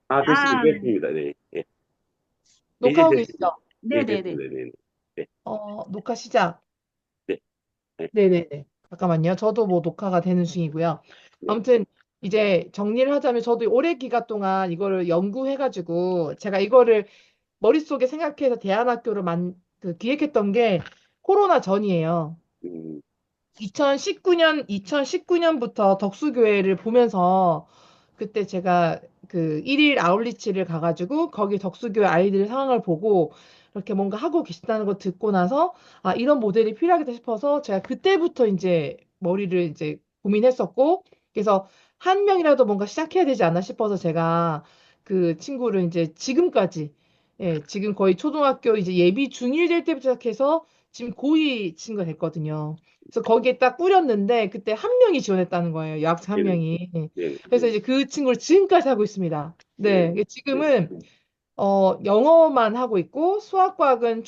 아, 됐습니다. 아, 됐습니다. 네. 예. 이제 녹화하고 계시죠? 됐습니다. 네, 네네네. 됐습니다. 네, 네. 네, 녹화 시작. 네, 네, 네네네. 잠깐만요. 저도 뭐 녹화가 되는 중이고요. 네. 아무튼 이제 정리를 하자면 저도 오랜 기간 동안 이거를 연구해가지고 제가 이거를 머릿속에 생각해서 대안학교를 기획했던 게 코로나 전이에요. 음, 2019년부터 덕수교회를 보면서 그때 제가 그 일일 아울리치를 가가지고 거기 덕수교회 아이들 상황을 보고 이렇게 뭔가 하고 계시다는 거 듣고 나서 아, 이런 모델이 필요하겠다 싶어서 제가 그때부터 이제 머리를 이제 고민했었고 그래서 한 명이라도 뭔가 시작해야 되지 않나 싶어서 제가 그 친구를 이제 지금까지 지금 거의 초등학교 이제 예비 중1 될 때부터 시작해서 지금 고2 친구가 됐거든요. 그래서 거기에 딱 뿌렸는데 그때 한 명이 지원했다는 거예요. 여학생 한 네, 네, 명이. 네, 그래서 이제 그 친구를 지금까지 하고 있습니다. 네, 네. 네, 지금은 영어만 하고 있고 수학과학은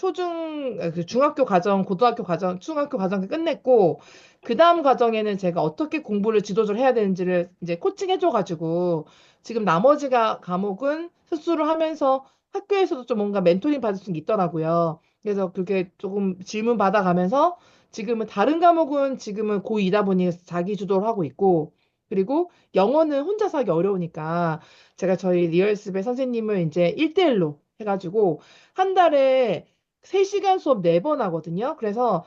그 중학교 과정, 고등학교 과정, 중학교 과정 끝냈고 그 다음 과정에는 제가 어떻게 공부를 지도적으로 해야 되는지를 이제 코칭해줘가지고 지금 나머지가 과목은 스스로 하면서 학교에서도 좀 뭔가 멘토링 받을 수 있더라고요. 그래서 그렇게 조금 질문 받아가면서 지금은 다른 과목은 지금은 고2다 보니 자기 주도를 하고 있고 그리고 영어는 혼자서 하기 어려우니까 제가 저희 리얼습의 선생님을 이제 1대1로 해가지고 한 달에 3시간 수업 4번 하거든요. 그래서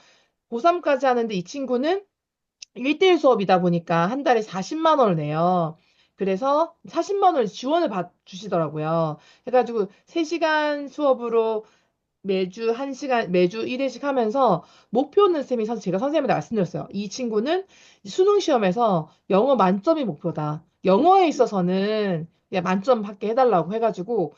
고3까지 하는데 이 친구는 1대1 수업이다 보니까 한 달에 40만 원을 내요. 그래서 40만 원을 지원을 주시더라고요. 해가지고 3시간 수업으로 매주 1시간, 매주 1회씩 하면서 목표는 쌤이 사실 제가 선생님한테 말씀드렸어요. 이 친구는 수능 시험에서 영어 만점이 목표다. 영어에 있어서는 그냥 만점 받게 해달라고 해가지고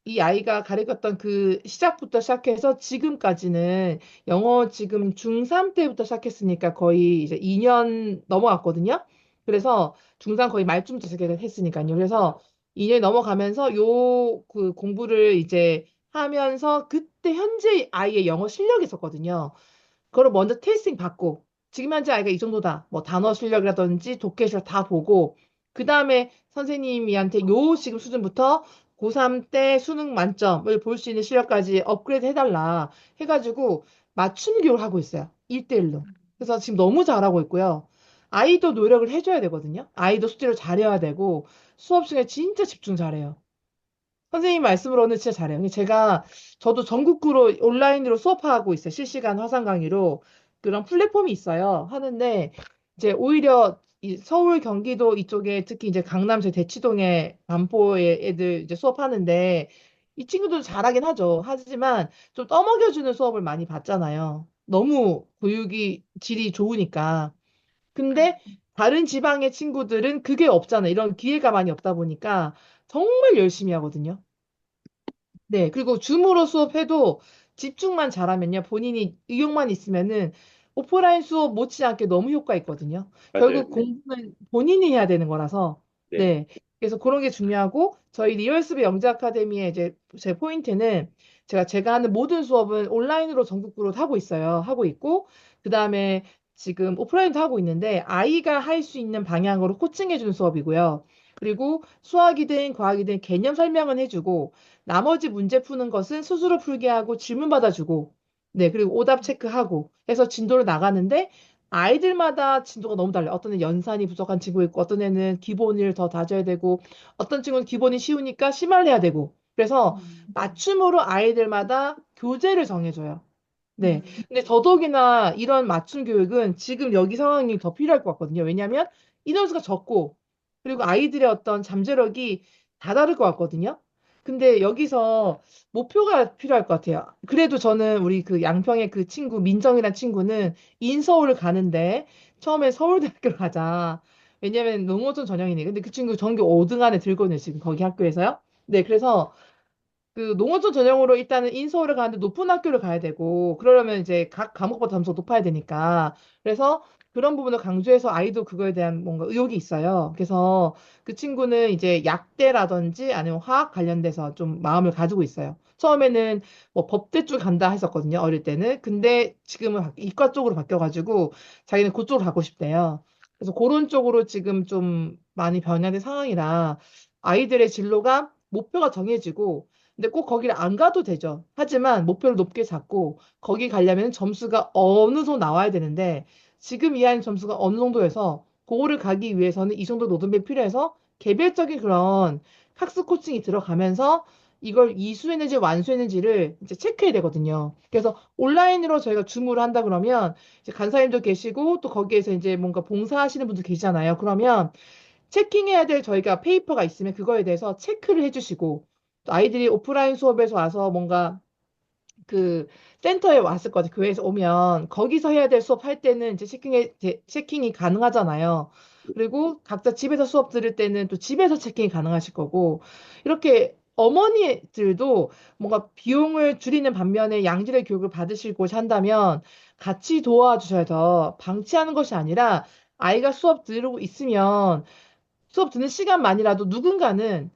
이 아이가 가르쳤던 그 시작부터 시작해서 지금까지는 영어 지금 중3 때부터 시작했으니까 거의 이제 2년 넘어갔거든요. 그래서 중3 거의 말쯤 시작했으니까요. 그래서 2년 넘어가면서 요 그 공부를 이제 하면서 그때 현재 아이의 영어 실력이 있었거든요. 그걸 먼저 테스팅 받고 지금 현재 아이가 이 정도다. 뭐 단어 실력이라든지 독해 실력 다 보고 그 다음에 선생님이한테 요 지금 수준부터 고3 때 수능 만점을 볼 수 있는 실력까지 업그레이드 해달라 해가지고 맞춤 교육을 하고 있어요. 1대1로. 그래서 지금 너무 잘하고 있고요. 아이도 노력을 해줘야 되거든요. 아이도 숙제를 잘해야 되고 수업 시간에 진짜 집중 잘해요. 선생님 말씀으로는 진짜 잘해요. 근데 저도 전국구로 온라인으로 수업하고 있어요. 실시간 화상 강의로. 그런 플랫폼이 있어요. 하는데, 이제 오히려 이 서울, 경기도 이쪽에 특히 이제 강남 제 대치동에 반포에 애들 이제 수업하는데, 이 친구들도 잘하긴 하죠. 하지만 좀 떠먹여주는 수업을 많이 받잖아요. 너무 교육이 질이 좋으니까. 근데 다른 지방의 친구들은 그게 없잖아요. 이런 기회가 많이 없다 보니까 정말 열심히 하거든요. 네, 그리고 줌으로 수업해도 집중만 잘하면요, 본인이 의욕만 있으면은 오프라인 수업 못지않게 너무 효과 있거든요. 맞아요. 결국 네, 공부는 본인이 해야 되는 거라서, 네, 네. 그래서 그런 게 중요하고, 저희 리얼스비 영재 아카데미의 이제 제 포인트는 제가 하는 모든 수업은 온라인으로 전국구로 하고 있어요. 하고 있고, 그 다음에 지금 오프라인도 하고 있는데, 아이가 할 수 있는 방향으로 코칭해주는 수업이고요. 그리고 수학이든 과학이든 개념 설명은 해주고, 나머지 문제 푸는 것은 스스로 풀게 하고 질문 받아주고, 네, 그리고 오답 체크하고 해서 진도를 나가는데 아이들마다 진도가 너무 달라요. 어떤 애는 연산이 부족한 친구 있고, 어떤 애는 기본을 더 다져야 되고, 어떤 친구는 기본이 쉬우니까 심화를 해야 되고. 그래서 맞춤으로 아이들마다 교재를 정해줘요. 네. 근데 더더욱이나 이런 맞춤 교육은 지금 여기 상황이 더 필요할 것 같거든요. 왜냐하면 인원수가 적고, 그리고 아이들의 어떤 잠재력이 다 다를 것 같거든요. 근데 여기서 목표가 필요할 것 같아요. 그래도 저는 우리 그 양평의 그 친구, 민정이라는 친구는 인서울을 가는데 처음에 서울대학교를 가자. 왜냐면 농어촌 전형이니. 근데 그 친구 전교 5등 안에 들거든요, 지금 거기 학교에서요. 네, 그래서 그 농어촌 전형으로 일단은 인서울을 가는데 높은 학교를 가야 되고 그러려면 이제 각 과목마다 점수가 높아야 되니까 그래서 그런 부분을 강조해서 아이도 그거에 대한 뭔가 의욕이 있어요. 그래서 그 친구는 이제 약대라든지 아니면 화학 관련돼서 좀 마음을 가지고 있어요. 처음에는 뭐 법대 쪽 간다 했었거든요. 어릴 때는. 근데 지금은 이과 쪽으로 바뀌어가지고 자기는 그쪽으로 가고 싶대요. 그래서 그런 쪽으로 지금 좀 많이 변화된 상황이라 아이들의 진로가 목표가 정해지고, 근데 꼭 거기를 안 가도 되죠. 하지만 목표를 높게 잡고 거기 가려면 점수가 어느 정도 나와야 되는데 지금 이하인 점수가 어느 정도여서 그거를 가기 위해서는 이 정도 노드맵이 필요해서 개별적인 그런 학습 코칭이 들어가면서 이걸 이수했는지 완수했는지를 이제 체크해야 되거든요. 그래서 온라인으로 저희가 줌을 한다 그러면 이제 간사님도 계시고 또 거기에서 이제 뭔가 봉사하시는 분도 계시잖아요. 그러면 체킹해야 될 저희가 페이퍼가 있으면 그거에 대해서 체크를 해주시고 또 아이들이 오프라인 수업에서 와서 뭔가 그 센터에 왔을 거죠. 교회에서 오면 거기서 해야 될 수업 할 때는 이제 체킹이 가능하잖아요. 그리고 각자 집에서 수업 들을 때는 또 집에서 체킹이 가능하실 거고 이렇게 어머니들도 뭔가 비용을 줄이는 반면에 양질의 교육을 받으실 곳이 한다면 같이 도와주셔야 더 방치하는 것이 아니라 아이가 수업 들고 있으면 수업 듣는 시간만이라도 누군가는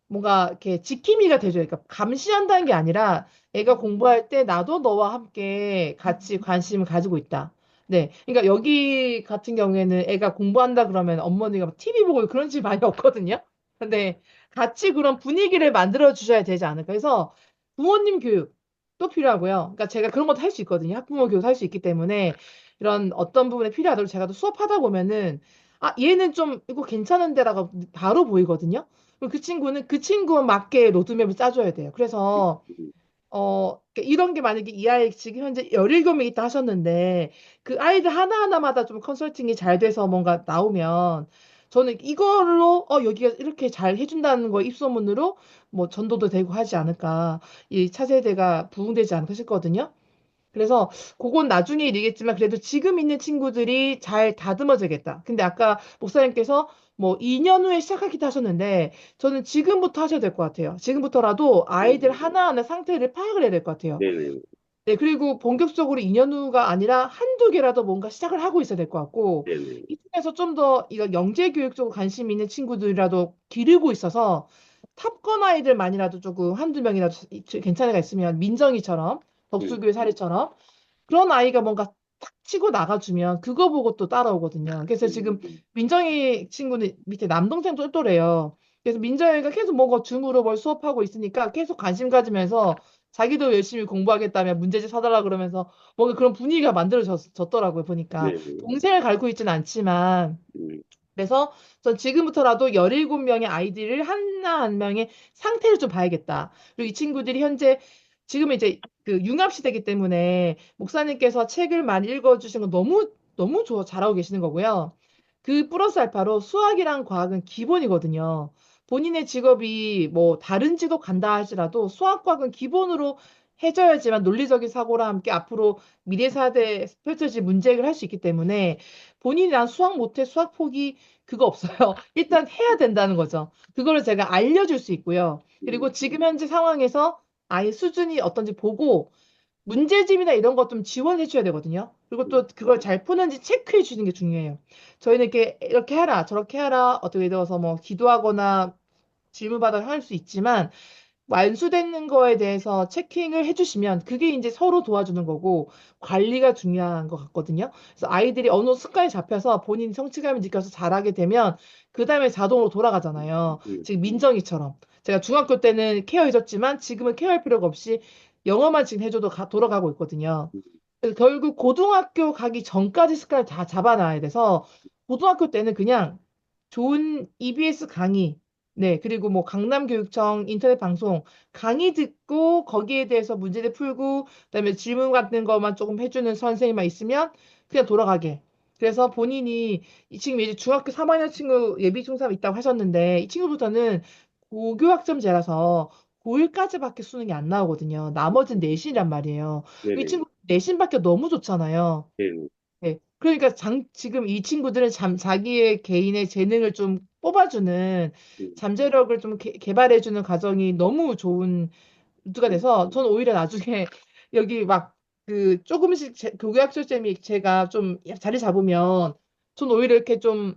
뭔가 이렇게 지킴이가 되죠. 그러니까 감시한다는 게 아니라 애가 공부할 때 나도 너와 함께 같이 관심을 가지고 있다. 네. 그러니까 여기 같은 경우에는 애가 공부한다 그러면 어머니가 막 TV 보고 그런 집 많이 없거든요. 근데 같이 그런 분위기를 만들어 주셔야 되지 않을까. 그래서 부모님 교육도 필요하고요. 그러니까 제가 그런 것도 할 수 있거든요. 학부모 교육 할 수 있기 때문에 이런 어떤 부분에 필요하도록 제가 또 수업하다 보면은 아, 얘는 좀 이거 괜찮은데라고 바로 보이거든요. 그리고 그 친구는 그 친구에 맞게 로드맵을 짜줘야 돼요. 그래서 그러니까 이런 게 만약에 이 아이 지금 현재 17명 있다 하셨는데 그 아이들 하나하나마다 좀 컨설팅이 잘 돼서 뭔가 나오면 저는 이걸로 여기가 이렇게 잘 해준다는 거 입소문으로 뭐 전도도 되고 하지 않을까. 이 차세대가 부흥되지 않을까 싶거든요. 그래서 그건 나중에 얘기겠지만 그래도 지금 있는 친구들이 잘 다듬어져야겠다. 근데 아까 목사님께서 뭐 2년 후에 시작하기도 하셨는데 저는 지금부터 하셔야 될 것 같아요. 지금부터라도 아이들 하나하나 상태를 파악을 해야 될 것 같아요. 네네. 네, 그리고 본격적으로 2년 후가 아니라 한두 개라도 뭔가 시작을 하고 있어야 될 것 같고 네네. 이 중에서 좀 더 이거 영재 교육 쪽 관심 있는 친구들이라도 기르고 있어서 탑건 아이들만이라도 조금 한두 명이라도 괜찮은 애가 있으면 민정이처럼 음, 덕수교회 사례처럼 그런 아이가 뭔가 탁 치고 나가주면 그거 보고 또 따라오거든요. 그래서 지금 음, 민정이 친구는 밑에 남동생 똘똘해요. 그래서 민정이가 계속 뭔가 줌으로 뭘 수업하고 있으니까 계속 관심 가지면서 자기도 열심히 공부하겠다며 문제집 사달라 그러면서 뭔가 그런 분위기가 만들어졌더라고요. 보니까 네네. 동생을 가르치고 있지는 않지만 음, 그래서 전 지금부터라도 17명의 아이들을 하나 한 명의 상태를 좀 봐야겠다. 그리고 이 친구들이 현재 지금 이제 그 융합 시대이기 때문에 목사님께서 책을 많이 읽어주신 건 너무 너무 잘하고 계시는 거고요. 그 플러스 알파로 수학이랑 과학은 기본이거든요. 본인의 직업이 뭐 다른 직업 간다 할지라도 수학, 과학은 기본으로 해줘야지만 논리적인 사고랑 함께 앞으로 미래 사대에 펼쳐질 문제 해결할 수 있기 때문에 본인이 난 수학 못해 수학 포기 그거 없어요. 일단 해야 된다는 거죠. 그거를 제가 알려줄 수 있고요. 음, 그리고 지금 현재 상황에서 아예 수준이 어떤지 보고 문제집이나 이런 것 좀 지원해 줘야 되거든요. 그리고 또 그걸 잘 푸는지 체크해 주는 게 중요해요. 저희는 이렇게 해라, 저렇게 해라, 어떻게 되어서 뭐 기도하거나 질문받아 할 수 있지만 완수되는 거에 대해서 체킹을 해주시면 그게 이제 서로 도와주는 거고 관리가 중요한 것 같거든요. 그래서 아이들이 어느 습관이 잡혀서 본인 성취감을 느껴서 잘하게 되면 그 다음에 자동으로 돌아가잖아요. 음, 지금 민정이처럼. 제가 중학교 때는 케어해줬지만 지금은 케어할 필요가 없이 영어만 지금 해줘도 돌아가고 있거든요. 음, 그래서 결국 고등학교 가기 전까지 습관을 다 잡아놔야 돼서 고등학교 때는 그냥 좋은 EBS 강의, 네, 그리고 뭐 강남교육청 인터넷 방송 강의 듣고 거기에 대해서 문제를 풀고 그다음에 질문 같은 것만 조금 해주는 선생님만 있으면 그냥 돌아가게. 그래서 본인이 지금 이제 중학교 3학년 친구 예비 중3 있다고 하셨는데 이 친구부터는 고교학점제라서 고1까지밖에 수능이 안 나오거든요. 나머지는 내신이란 말이에요. 이 네네. 친구 내신밖에 너무 좋잖아요. 네네. 네. 그러니까 지금 이 친구들은 자기의 개인의 재능을 좀 뽑아주는 음, 잠재력을 좀 개발해주는 과정이 너무 좋은 루트가 음, 돼서 저는 오히려 나중에 여기 막 그 조금씩 교육학술점이 제가 좀 자리 잡으면 전 오히려 이렇게 좀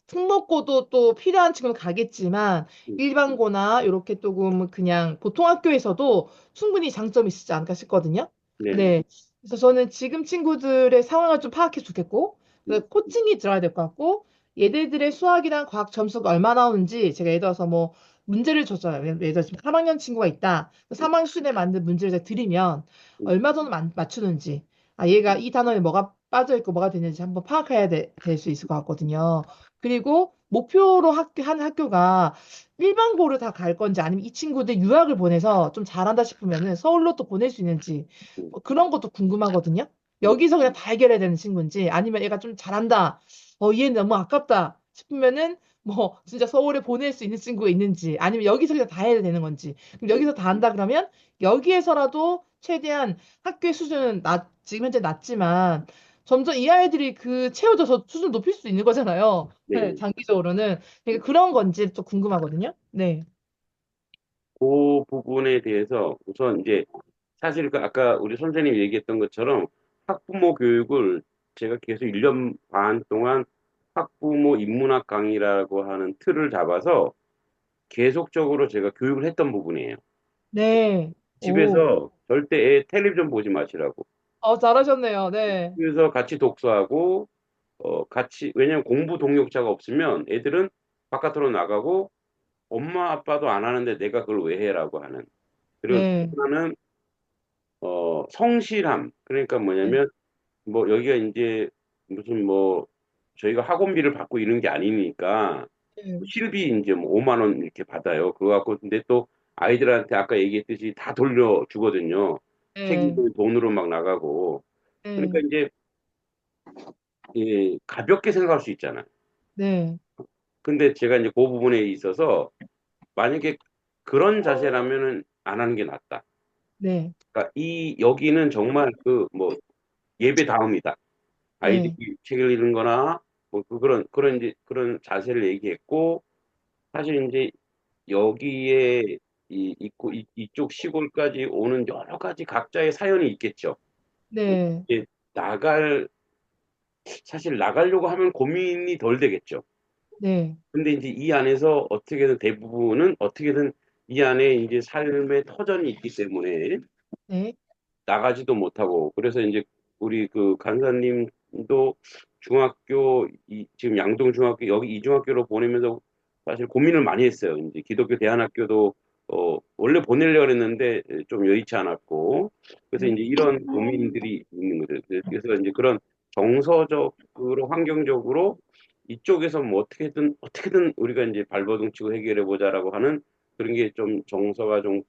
특목고도 또 필요한 친구는 가겠지만 음, 일반고나 이렇게 조금 그냥 보통 학교에서도 충분히 장점이 있지 않을까 싶거든요. 네네. 네. 그래서 저는 지금 친구들의 상황을 좀 파악해 주겠고 음, 코칭이 들어야 될 것 같고 얘네들의 수학이랑 과학 점수가 얼마 나오는지 제가 예를 들어서 뭐 문제를 줬어요. 예를 들어서 지금 3학년 친구가 있다. 3학년 수준에 맞는 문제를 제가 드리면 얼마 정도 맞추는지, 아, 얘가 이 단원에 뭐가 빠져 있고 뭐가 되는지 한번 파악해야 될 수 있을 것 같거든요. 그리고 목표로 하는 학교가 일반고를 다 갈 건지 아니면 이 친구들 유학을 보내서 좀 잘한다 싶으면은 서울로 또 보낼 수 있는지 음, 뭐 그런 것도 궁금하거든요. 음, 여기서 그냥 다 해결해야 되는 친구인지 아니면 얘가 좀 잘한다. 얘는 너무 아깝다 싶으면은 뭐 진짜 서울에 보낼 수 있는 친구가 있는지 아니면 여기서 그냥 다 해야 되는 건지. 그럼 음, 여기서 다 한다 그러면 여기에서라도 최대한 학교의 수준은 지금 현재 낮지만 점점 이 아이들이 그 채워져서 수준 높일 수 있는 거잖아요. 네, 네. 장기적으로는. 그러니까 그런 건지 또 궁금하거든요. 네. 그 부분에 대해서 우선 이제 사실 그 아까 우리 선생님이 얘기했던 것처럼 학부모 교육을 제가 계속 1년 반 동안 학부모 인문학 강의라고 하는 틀을 잡아서 계속적으로 제가 교육을 했던 부분이에요. 네. 오. 집에서 절대 애 텔레비전 보지 마시라고. 잘하셨네요. 네. 그래서 같이 독서하고, 같이, 왜냐면 공부 동력자가 없으면 애들은 바깥으로 나가고 엄마 아빠도 안 하는데 내가 그걸 왜 해라고 하는. 그리고 또 네. 하나는, 성실함. 그러니까 네. 뭐냐면, 뭐 여기가 이제 무슨 뭐 저희가 학원비를 받고 이런 게 아니니까 네. 실비 이제 뭐 5만 원 이렇게 받아요. 그거 갖고 근데 또 아이들한테 아까 얘기했듯이 다 돌려주거든요. 네. 책임도 돈으로 막 나가고. 그러니까 네. 이제 가볍게 생각할 수 있잖아요. 네. 근데 제가 이제 그 부분에 있어서 만약에 그런 자세라면은 안 하는 게 낫다. 네. 그러니까 여기는 정말 그 뭐 예배 다음이다. 네. 아이들이 책을 읽는 거나 뭐 그런 이제 그런 자세를 얘기했고 사실 이제 여기에 있고 이쪽 시골까지 오는 여러 가지 각자의 사연이 있겠죠. 네. 이제 사실 나가려고 하면 고민이 덜 되겠죠. 네. 근데 이제 이 안에서 어떻게든 대부분은 어떻게든 이 안에 이제 삶의 터전이 있기 때문에 네. 나가지도 못하고 그래서 이제 우리 그 간사님도 지금 양동 중학교 여기 이 중학교로 보내면서 사실 고민을 많이 했어요. 이제 기독교 대안학교도 원래 보내려고 했는데 좀 여의치 않았고 그래서 네. 이제 이런 고민들이 있는 거죠. 그래서 이제 그런 정서적으로 환경적으로 이쪽에서 뭐 어떻게든 우리가 이제 발버둥 치고 해결해 보자라고 하는 그런 게 좀 정서가 좀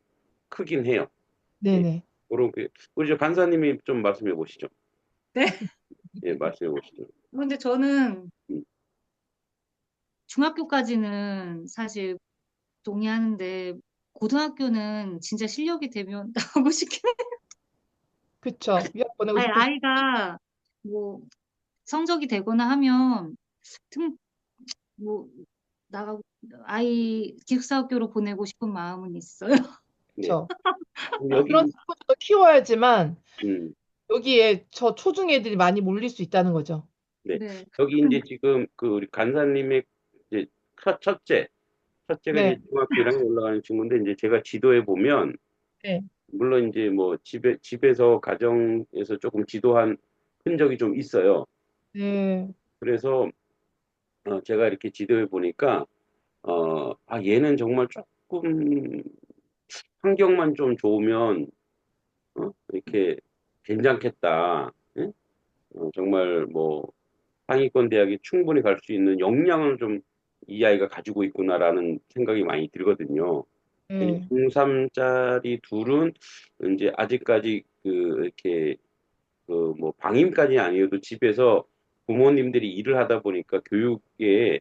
크긴 해요. 예. 네네. 그렇게 우리 저 간사님이 좀 말씀해 보시죠. 네. 예, 말씀해 보시죠. 근데 저는 음, 중학교까지는 사실 동의하는데 고등학교는 진짜 실력이 되면 나오고 싶긴 해요. 그쵸. 유학 보내고 아니, 싶으시. 아이가 뭐 성적이 되거나 하면 등, 뭐 나가고 아이 기숙사학교로 보내고 싶은 마음은 있어요. 네. 그쵸. 그런 여기 친구들도 키워야지만 음, 여기에 저 초중 애들이 많이 몰릴 수 있다는 거죠. 네. 네. 여기 이제 지금 그 우리 간사님의 이제 첫째가 네. 이제 중학교 1학년 올라가는 친구인데 이제 제가 지도해 보면 네. 물론 이제 뭐 집에서 가정에서 조금 지도한 흔적이 좀 있어요. 네. 그래서 제가 이렇게 지도해 보니까 얘는 정말 조금 환경만 좀 좋으면 이렇게 괜찮겠다. 예? 정말 뭐 상위권 대학에 충분히 갈 수 있는 역량을 좀 이 아이가 가지고 있구나라는 생각이 많이 들거든요. 네. 중3짜리 둘은 이제 아직까지 그 이렇게 그 뭐 방임까지 아니어도 집에서 부모님들이 일을 하다 보니까 교육에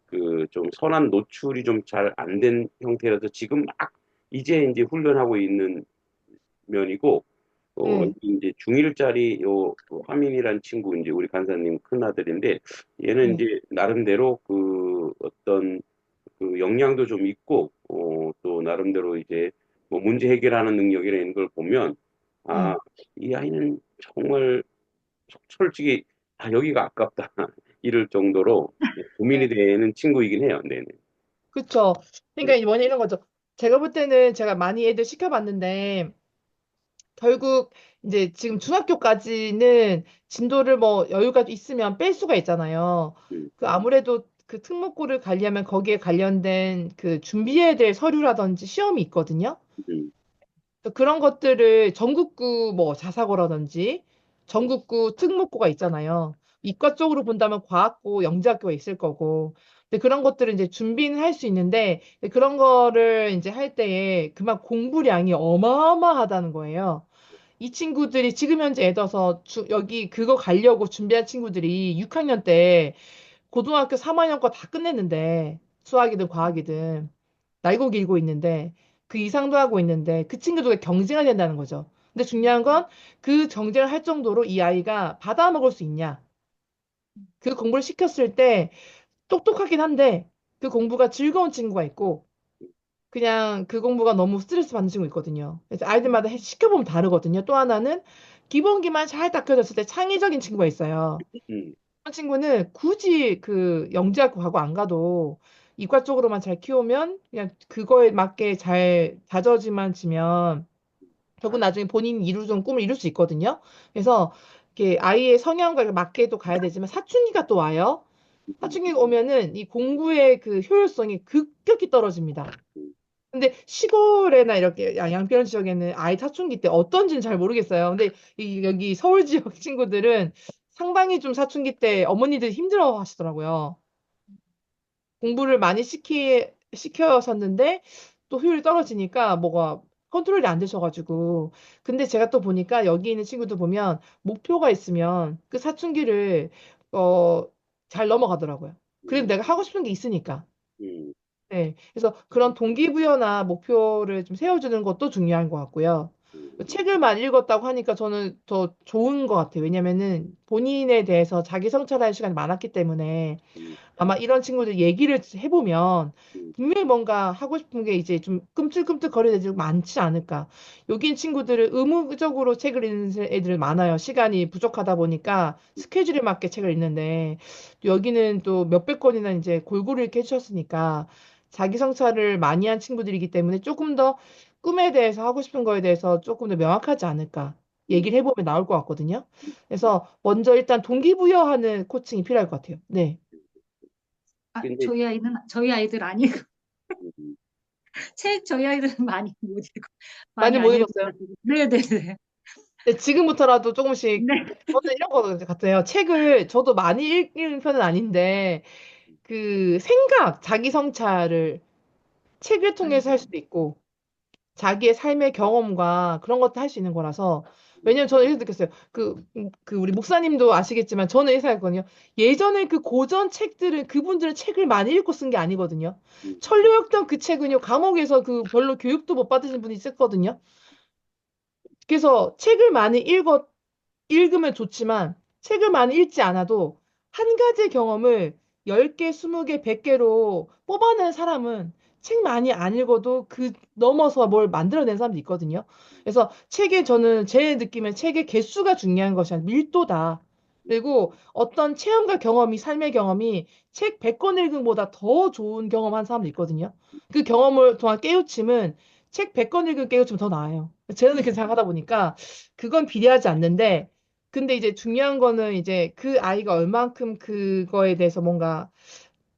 그 좀 선한 노출이 좀 잘 안 된 형태라서 지금 막 이제 훈련하고 있는 면이고 네. 이제 중1짜리 요 화민이란 친구 이제 우리 간사님 큰 아들인데 얘는 네. 이제 나름대로 그 어떤 그 역량도 좀 있고 또 나름대로 이제 뭐 문제 해결하는 능력이라는 걸 보면 아, 네. 이 아이는 정말 솔직히 여기가 아깝다 이럴 정도로 고민이 네. 되는 친구이긴 해요. 네네. 그쵸. 네. 그러니까 뭐냐 이런 거죠. 제가 볼 때는 제가 많이 애들 시켜봤는데 결국 이제 지금 중학교까지는 진도를 뭐 여유가 있으면 뺄 수가 있잖아요. 음, 그 아무래도 그 특목고를 가려면 거기에 관련된 그 준비해야 될 서류라든지 시험이 있거든요. 음, 그래서 그런 것들을 전국구 뭐 자사고라든지 전국구 특목고가 있잖아요. 이과 쪽으로 본다면 과학고, 영재학교가 있을 거고. 근데 그런 것들을 이제 준비는 할 수 있는데 그런 거를 이제 할 때에 그만 공부량이 어마어마하다는 거예요. 이 친구들이 지금 현재 애더서 여기 그거 가려고 준비한 친구들이 6학년 때 고등학교 3학년 거 다 끝냈는데 수학이든 과학이든 날고 길고 있는데 그 이상도 하고 있는데 그 친구들과 경쟁을 된다는 거죠. 근데 중요한 건 그 경쟁을 할 정도로 이 아이가 받아먹을 수 있냐. 그 공부를 시켰을 때 똑똑하긴 한데 그 공부가 즐거운 친구가 있고 그냥 그 공부가 너무 스트레스 받는 친구 있거든요. 그래서 아이들마다 시켜보면 다르거든요. 또 하나는 기본기만 잘 닦여졌을 때 창의적인 친구가 있어요. 음, 그런 친구는 굳이 그 영재학교 가고 안 가도 이과 쪽으로만 잘 키우면 그냥 그거에 맞게 잘 다져지만 지면 결국 나중에 본인이 이루던 꿈을 이룰 수 있거든요. 그래서 이렇게 아이의 성향과 맞게도 가야 되지만 사춘기가 또 와요. 사춘기가 오면은 이 공부의 그 효율성이 급격히 떨어집니다. 근데 시골에나 이렇게 양평 지역에는 아이 사춘기 때 어떤지는 잘 모르겠어요. 근데 여기 서울 지역 친구들은 상당히 좀 사춘기 때 어머니들이 힘들어 하시더라고요. 공부를 많이 시켜셨는데 또 효율이 떨어지니까 뭐가 컨트롤이 안 되셔가지고. 근데 제가 또 보니까 여기 있는 친구들 보면 목표가 있으면 그 사춘기를 어, 잘 넘어가더라고요. 그래도 음, 내가 하고 싶은 게 있으니까. 음, 네. 그래서 그런 동기부여나 목표를 좀 세워주는 것도 중요한 것 같고요. 책을 많이 읽었다고 하니까 저는 더 좋은 것 같아요. 왜냐면은 본인에 대해서 자기 성찰할 시간이 많았기 때문에 음, 아마 이런 친구들 얘기를 해보면 음, 분명히 뭔가 하고 싶은 게 이제 좀 끔찍끔찍거리는 애들 많지 않을까. 여기 있는 친구들은 의무적으로 책을 읽는 애들 많아요. 시간이 부족하다 보니까 스케줄에 맞게 책을 읽는데 여기는 또 몇백 권이나 이제 골고루 이렇게 해주셨으니까 자기 성찰을 많이 한 친구들이기 때문에 조금 더 꿈에 대해서 하고 싶은 거에 대해서 조금 더 명확하지 않을까. 음. 얘기를 해보면 나올 것 같거든요. 그래서 먼저 일단 동기부여하는 코칭이 필요할 것 같아요. 네. 아, 근데 저희 아이들 아니고 음, 책 저희 아이들은 많이 못 읽고 많이 많이 못 안 읽었어요. 읽어가지고. 네네네. 근데 지금부터라도 조금씩 네. 저는 이런 거 같아요. 책을 저도 많이 읽는 편은 아닌데 그 생각, 자기 성찰을 책을 통해서 할 수도 있고 자기의 삶의 경험과 그런 것도 할 수 있는 거라서 왜냐면 저는 이렇게 느꼈어요. 그 우리 목사님도 아시겠지만 저는 이렇게 생각했거든요. 예전에 그 고전 책들은 그분들은 책을 많이 읽고 쓴 게 아니거든요. 음, 천류역전 그 책은요 감옥에서 그 별로 교육도 못 받으신 분이 썼거든요. 그래서 책을 많이 읽으면 좋지만 책을 많이 읽지 않아도 한 가지 경험을 10개, 20개, 100개로 뽑아낸 사람은 책 많이 안 읽어도 그 넘어서 뭘 만들어낸 사람도 있거든요. 그래서 책에 저는 제 느낌엔 책의 개수가 중요한 것이 아니라 밀도다. 그리고 어떤 체험과 경험이, 삶의 경험이 책 100권 읽은 보다 더 좋은 경험한 사람도 있거든요. 그 경험을 통한 깨우침은 책 100권 읽은 깨우침은 더 나아요. 저는 그렇게 생각하다 보니까 그건 비례하지 않는데 근데 이제 중요한 거는 이제 그 아이가 얼만큼 그거에 대해서 뭔가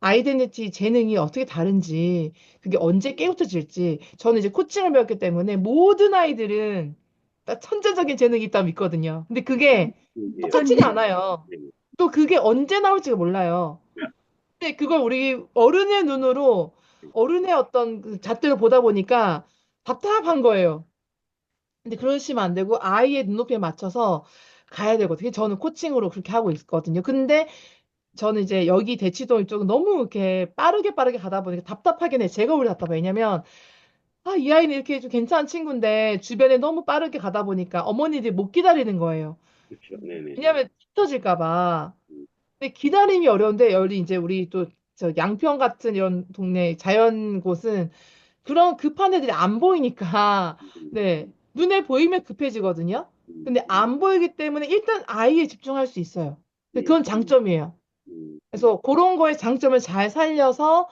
아이덴티티 재능이 어떻게 다른지 그게 언제 깨우쳐질지 저는 이제 코칭을 배웠기 때문에 모든 아이들은 다 천재적인 재능이 있다고 믿거든요. 근데 그게 이게요. 똑같지가 않아요. 네. 또 그게 언제 나올지가 몰라요. 근데 그걸 우리 어른의 눈으로 어른의 어떤 그 잣대로 보다 보니까 답답한 거예요. 근데 그러시면 안 되고 아이의 눈높이에 맞춰서 가야 되거든요. 저는 코칭으로 그렇게 하고 있거든요. 근데 저는 이제 여기 대치동 이쪽은 너무 이렇게 빠르게 가다 보니까 답답하긴 해. 제가 오히려 답답해. 왜냐면 아, 이 아이는 이렇게 좀 괜찮은 친구인데 주변에 너무 빠르게 가다 보니까 어머니들이 못 기다리는 거예요. 그렇죠. 네네네. 왜냐면 흩어질까 봐. 음, 근데 기다림이 어려운데 여기 이제 우리 또 저 양평 같은 이런 동네 자연 곳은 그런 급한 애들이 안 보이니까, 음, 네, 눈에 보이면 급해지거든요. 음, 근데 안 보이기 때문에 일단 아이에 집중할 수 있어요. 근데 예, 그건 장점이에요. 음, 그래서 그런 거의 장점을 잘 살려서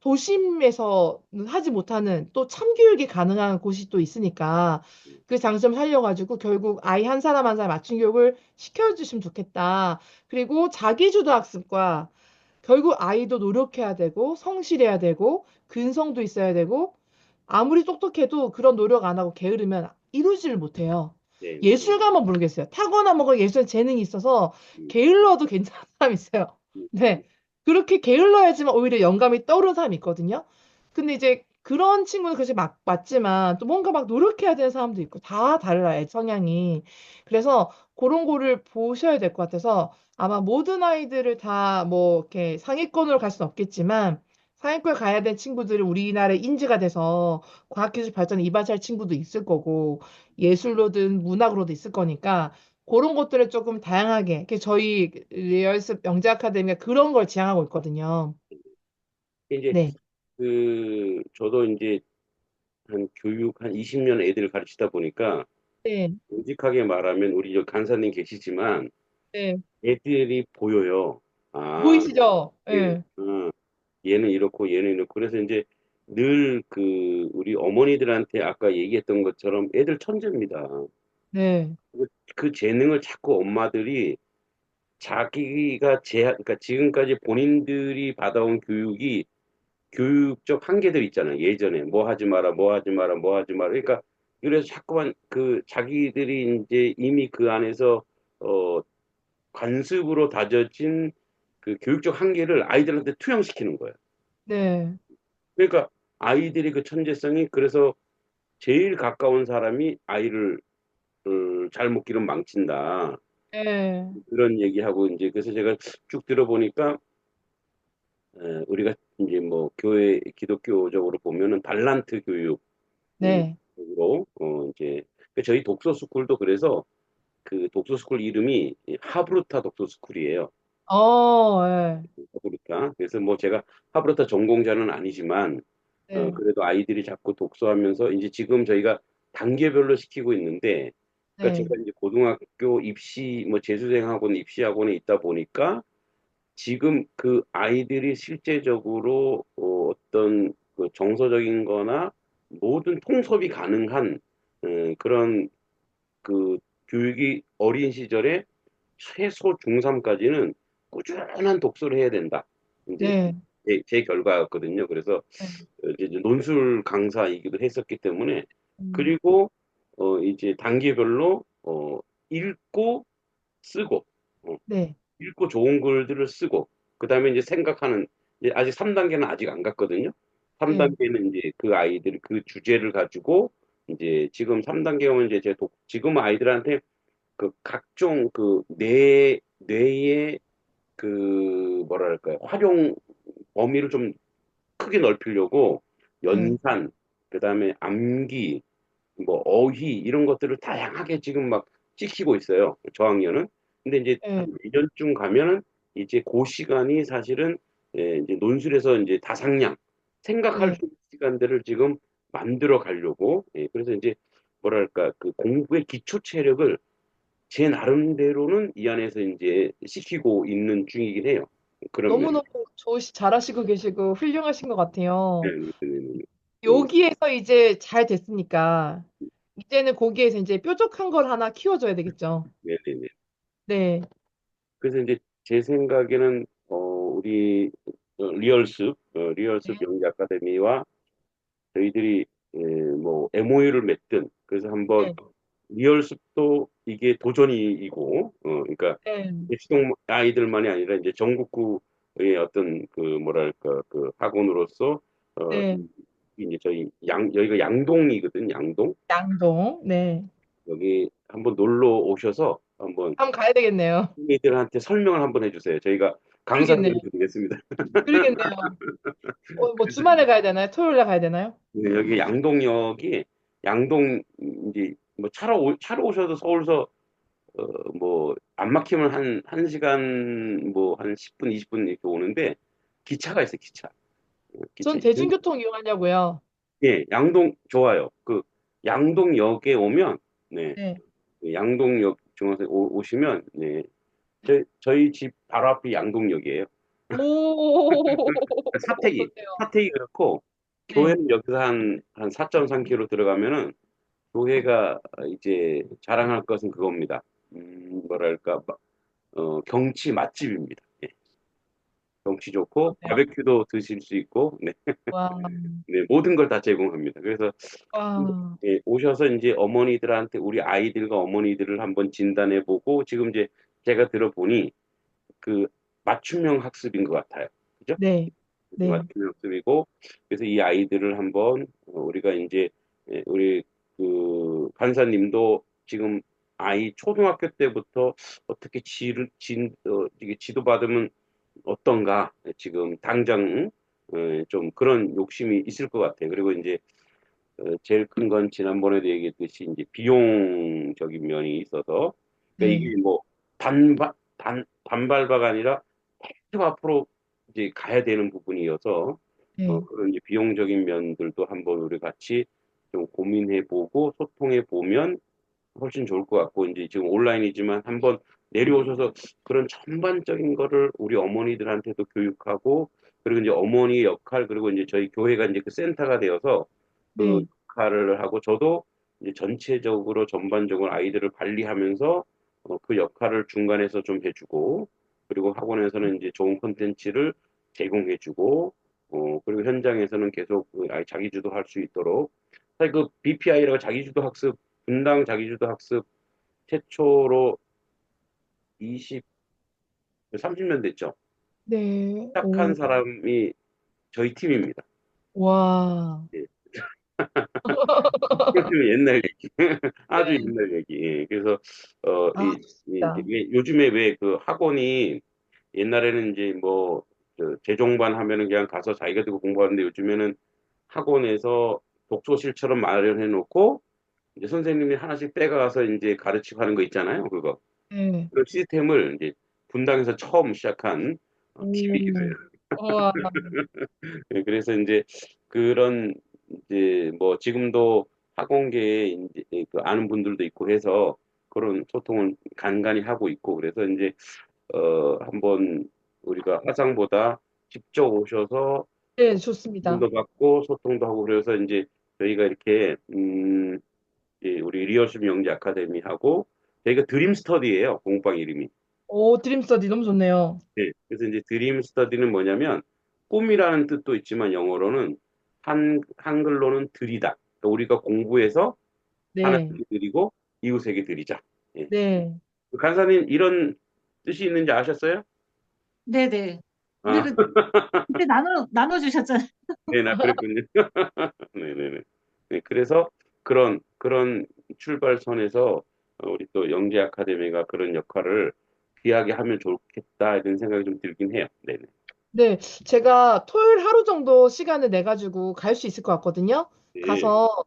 도심에서는 하지 못하는 또 참교육이 가능한 곳이 또 있으니까 그 장점 살려가지고 결국 아이 한 사람 한 사람 맞춤 교육을 시켜주시면 좋겠다. 그리고 자기주도 학습과 결국 아이도 노력해야 되고 성실해야 되고 근성도 있어야 되고 아무리 똑똑해도 그런 노력 안 하고 게으르면 이루지를 못해요. 네, 예술가만 모르겠어요. 타고나 뭐가 예술 재능이 있어서 음, 게을러도 괜찮은 사람 있어요. 음, 네. 그렇게 게을러야지만 오히려 영감이 떠오르는 사람이 있거든요. 근데 이제 그런 친구는 그것이 맞지만 또 뭔가 막 노력해야 되는 사람도 있고 다 달라요, 성향이. 그래서 그런 거를 보셔야 될 것 같아서 아마 모든 아이들을 다 뭐 이렇게 상위권으로 갈 수는 없겠지만 상위권에 가야 될 친구들은 우리나라에 인지가 돼서 과학기술 발전에 이바지할 친구도 있을 거고 예술로든 문학으로도 있을 거니까 그런 것들을 조금 다양하게 저희 리얼스 영재 아카데미가 그런 걸 지향하고 있거든요. 이제 네. 저도 이제 한 교육 한 20년 애들을 가르치다 보니까 네. 솔직하게 말하면 우리 저 간사님 계시지만 네. 애들이 보여요. 아, 보이시죠? 예, 네. 얘는 이렇고 얘는 이렇고 그래서 이제 늘 우리 어머니들한테 아까 얘기했던 것처럼 애들 천재입니다. 네. 그 재능을 자꾸 엄마들이 자기가 그러니까 지금까지 본인들이 받아온 교육이 교육적 한계들 있잖아요. 예전에 뭐 하지 마라, 뭐 하지 마라, 뭐 하지 마라. 그러니까 그래서 자꾸만 자기들이 이제 이미 그 안에서 어 관습으로 다져진 그 교육적 한계를 아이들한테 투영시키는 거예요. 네. 그러니까 아이들이 그 천재성이 그래서 제일 가까운 사람이 아이를 잘못 기르면 망친다. 네. 그런 얘기하고 이제 그래서 제가 쭉 들어보니까 우리가 이제 뭐 교회 기독교적으로 보면은 달란트 교육 네. 으로 이제 저희 독서 스쿨도 그래서 그 독서 스쿨 이름이 하브루타 독서 스쿨이에요. 네. 하브루타. 그래서 뭐 제가 하브루타 전공자는 아니지만 네. 그래도 아이들이 자꾸 독서하면서 이제 지금 저희가 단계별로 시키고 있는데 그러니까 네. 제가 이제 고등학교 입시 뭐 재수생학원 입시학원에 있다 보니까 지금 그 아이들이 실제적으로 어떤 그 정서적인 거나 모든 통섭이 가능한 그런 그 교육이 어린 시절에 최소 중3까지는 꾸준한 독서를 해야 된다. 이제 네. 제 결과였거든요. 그래서 네. 이제 논술 강사이기도 했었기 때문에 음, 그리고 이제 단계별로 읽고 쓰고 어, 네. 읽고 좋은 글들을 쓰고 그다음에 이제 생각하는 이제 아직 3단계는 아직 안 갔거든요. 네. 3단계는 이제 그 아이들 그 주제를 가지고 이제 지금 3단계 면 이제 지금 아이들한테 그 각종 뇌의 뭐랄까요 활용 범위를 좀 크게 넓히려고 네. 연산 그다음에 암기 뭐 어휘 이런 것들을 다양하게 지금 막 찍히고 있어요. 저학년은. 근데 이제 한 네. 내년쯤 가면은 이제 그 시간이 사실은 이제 논술에서 이제 다상량 생각할 네. 수 있는 시간들을 지금 만들어 가려고 그래서 이제 뭐랄까 그 공부의 기초 체력을 제 나름대로는 이 안에서 이제 시키고 있는 중이긴 해요. 그런 면. 너무너무 잘하시고 계시고 훌륭하신 것 같아요. 네네네. 여기에서 이제 잘 됐으니까 이제는 거기에서 이제 뾰족한 걸 하나 키워줘야 되겠죠. 네네네. 네. 그래서 이제 제 생각에는 우리 리얼습 네. 영재 아카데미와 저희들이 뭐 MOU를 맺든 그래서 한번 네. 리얼습도 이게 도전이고 그러니까 네. 시동 아이들만이 아니라 이제 전국구의 어떤 그 뭐랄까 그 학원으로서 네. 이제 여기가 양동이거든 양동 양동. 네. 여기 한번 놀러 오셔서 한번 한번 가야 되겠네요. 이들한테 설명을 한번 해주세요. 저희가 강사를 그러겠네요. 해드리겠습니다. 그러겠네요. 뭐 주말에 가야 되나요? 토요일에 가야 되나요? 네, 여기 양동역이 양동 이제 뭐 차로 오셔도 서울서 뭐 안 막히면 한 시간 뭐 한 10분 20분 이렇게 오는데 기차가 있어요. 기차. 기차. 전 대중교통 이용하려고요. 예, 양동 좋아요. 그 양동역에 오면 네. 네. 그 양동역 중앙선 오시면 네. 저희 집 바로 앞이 양동역이에요. 오, 사택이, 좋네요. 사택이 그렇고, 네. 교회는 여기서 한 4.3km 들어가면은, 교회가 이제 자랑할 것은 그겁니다. 뭐랄까, 경치 맛집입니다. 예, 경치 좋고, 좋네요. 바베큐도 드실 수 있고, 네, 와, 네, 모든 걸 다 제공합니다. 그래서 와, 예, 오셔서 이제 어머니들한테 우리 아이들과 어머니들을 한번 진단해 보고 지금 이제 제가 들어보니 그 맞춤형 학습인 것 같아요. 그죠? 네, 그래서 네, 맞춤형 학습이고 그래서 이 아이들을 한번 우리가 이제 우리 그 간사님도 지금 아이 초등학교 때부터 어떻게 이게 지도받으면 어떤가 지금 당장 좀 그런 욕심이 있을 것 같아요. 그리고 이제 제일 큰 건 지난번에도 얘기했듯이 이제 비용적인 면이 있어서 그러니까 네, 이게 뭐 단발바가 아니라 계속 앞으로 이제 가야 되는 부분이어서 네, 그런 이제 비용적인 면들도 한번 우리 같이 좀 고민해 보고 소통해 보면 훨씬 좋을 것 같고 이제 지금 온라인이지만 한번 내려오셔서 그런 전반적인 거를 우리 어머니들한테도 교육하고 그리고 이제 어머니의 역할 그리고 이제 저희 교회가 이제 그 센터가 되어서 그 네, 역할을 하고 저도 이제 전체적으로 전반적으로 아이들을 관리하면서 그 역할을 중간에서 좀 해주고 그리고 학원에서는 이제 좋은 콘텐츠를 제공해주고 그리고 현장에서는 계속 그 아이 자기주도 할 수 있도록 사실 그 BPI라고 자기주도 학습 분당 자기주도 학습 최초로 20, 30년 됐죠. 네, 시작한 오, 사람이 저희 팀입니다. 와, 예. 좀 옛날 얘기. 아주 네, 옛날 얘기. 예. 그래서, 아, 이제 좋습니다. 요즘에 왜 그 학원이 옛날에는 이제 뭐, 재종반 하면은 그냥 가서 자기가 들고 공부하는데 요즘에는 학원에서 독서실처럼 마련해 놓고 이제 선생님이 하나씩 빼가서 이제 가르치고 하는 거 있잖아요. 그거. 네, 그 시스템을 이제 분당에서 처음 시작한 팀이기도 해요. 오, 와, 네, 그래서 이제 그런 이제 뭐 지금도 학원계에 이제 그 아는 분들도 있고 해서 그런 소통을 간간히 하고 있고 그래서 이제 한번 우리가 화상보다 직접 오셔서 네, 좋습니다. 도움도 받고 소통도 하고 그래서 이제 저희가 이렇게 이제 우리 리얼스 명제 아카데미하고 저희가 드림 스터디예요 공부방 이름이. 오, 드림 스터디 너무 좋네요. 네, 그래서 이제 드림 스터디는 뭐냐면 꿈이라는 뜻도 있지만 영어로는 한글로는 들이다. 그러니까 우리가 공부해서 네, 하나님께 드리고 이웃에게 드리자. 예. 네. 그 간사님 이런 뜻이 있는지 아셨어요? 네네. 우리 아, 그때 나눠주셨잖아요. 네, 나 그랬군요. 네네네. 네, 그래서 그런 출발선에서 우리 또 영재 아카데미가 그런 역할을 귀하게 하면 좋겠다 이런 생각이 좀 들긴 해요. 네네. 네, 제가 토요일 하루 정도 시간을 내가지고 갈 수 있을 것 같거든요. 네. 가서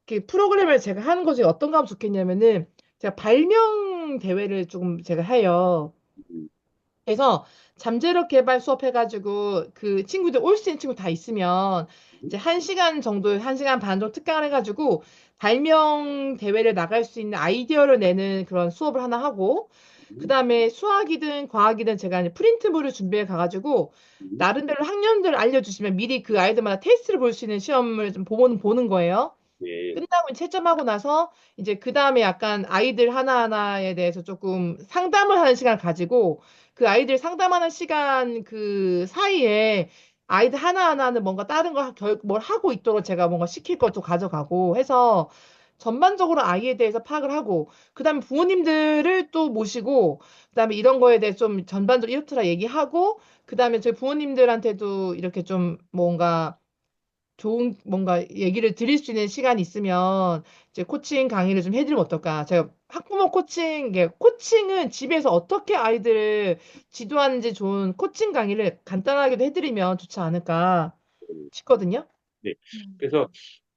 이렇게 프로그램을 제가 하는 것 중에 어떤 거 하면 좋겠냐면은 제가 발명 대회를 조금 제가 해요. 음, 그래서 잠재력 개발 수업 해가지고 그 친구들 올 수 있는 친구 다 있으면 이제 한 시간 정도, 한 시간 반 정도 특강을 해가지고 발명 대회를 나갈 수 있는 아이디어를 내는 그런 수업을 하나 하고 그 음, 다음에 수학이든 과학이든 제가 이제 프린트물을 준비해 가가지고 음, 나름대로 학년들 알려주시면 미리 그 아이들마다 테스트를 볼 수 있는 시험을 좀 보는 거예요. 네. 끝나고 채점하고 나서 이제 그 다음에 약간 아이들 하나하나에 대해서 조금 상담을 하는 시간을 가지고 그 아이들 상담하는 시간 그 사이에 아이들 하나하나는 뭔가 다른 뭘 하고 있도록 제가 뭔가 시킬 것도 가져가고 해서 전반적으로 아이에 대해서 파악을 하고 그다음에 부모님들을 또 모시고 그다음에 이런 거에 대해 좀 전반적으로 이렇더라 얘기하고 그다음에 저희 부모님들한테도 이렇게 좀 뭔가 좋은 뭔가 얘기를 드릴 수 있는 시간이 있으면 이제 코칭 강의를 좀 해드리면 어떨까? 제가 학부모 코칭, 이게 코칭은 집에서 어떻게 아이들을 지도하는지 좋은 코칭 강의를 간단하게도 해드리면 좋지 않을까 싶거든요. 네. 음. 그래서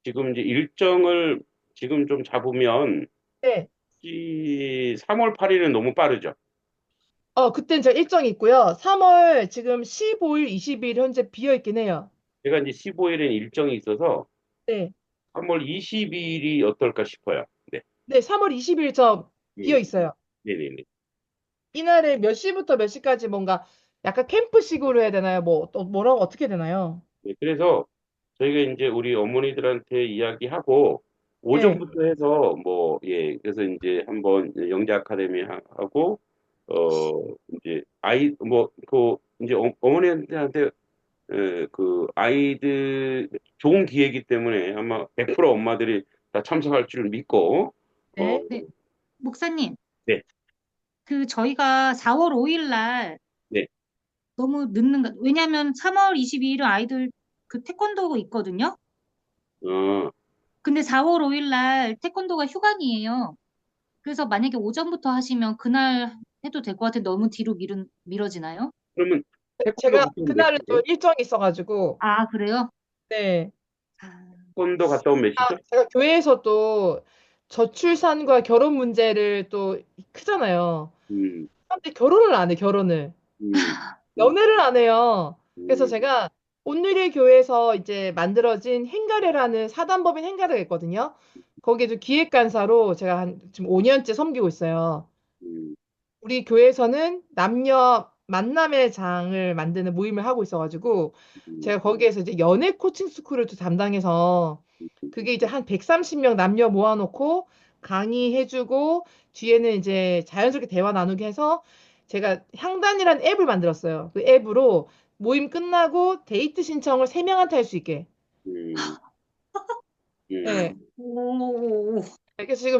지금 이제 일정을 지금 좀 잡으면 네. 3월 8일은 너무 빠르죠. 그땐 제가 일정이 있고요. 3월 지금 15일, 20일 현재 비어 있긴 해요. 제가 이제 15일엔 일정이 있어서 네. 3월 20일이 어떨까 싶어요. 네. 네, 3월 20일 저 비어 예. 있어요. 네네네. 이날에 몇 시부터 몇 시까지 뭔가 약간 캠프식으로 해야 되나요? 뭐, 뭐라고 어떻게 해야 되나요? 네, 그래서 저희가 이제 우리 어머니들한테 이야기하고 네. 오전부터 해서 뭐, 예, 그래서 이제 한번 영재 아카데미 하고, 이제 뭐, 이제 어머니한테 그 아이들 좋은 기회이기 때문에 아마 100% 엄마들이 다 참석할 줄 믿고, 어, 네. 네, 목사님, 네, 그 저희가 4월 5일 날 네, 너무 늦는 거, 왜냐면 3월 22일은 아이들 그 태권도 있거든요? 어, 근데 4월 5일 날 태권도가 휴관이에요. 그래서 만약에 오전부터 하시면 그날 해도 될 것 같은데 너무 뒤로 미뤄지나요? 그러면 태권도 제가 갔다 오면 몇 그날은 또 시죠? 일정이 있어가지고, 아, 그래요? 네. 아, 태권도 갔다 오면 몇 시죠? 제가 교회에서 또 저출산과 결혼 문제를 또 크잖아요. 음, 사람들이 결혼을 안 해, 결혼을. 음, 음, 연애를 안 해요. 그래서 음, 제가 온누리 교회에서 이제 만들어진 행가래라는 사단법인 행가래가 있거든요. 거기에도 기획간사로 제가 한 지금 5년째 섬기고 있어요. 음, 우리 교회에서는 남녀 만남의 장을 만드는 모임을 하고 있어가지고 음, 제가 거기에서 이제 연애 코칭 스쿨을 또 담당해서 그게 이제 한 130명 남녀 모아놓고 강의해주고 뒤에는 이제 자연스럽게 대화 나누게 해서 제가 향단이라는 앱을 만들었어요. 그 앱으로 모임 끝나고 데이트 신청을 3명한테 할 수 있게. 음, 예. 음, 오, 그래서 지금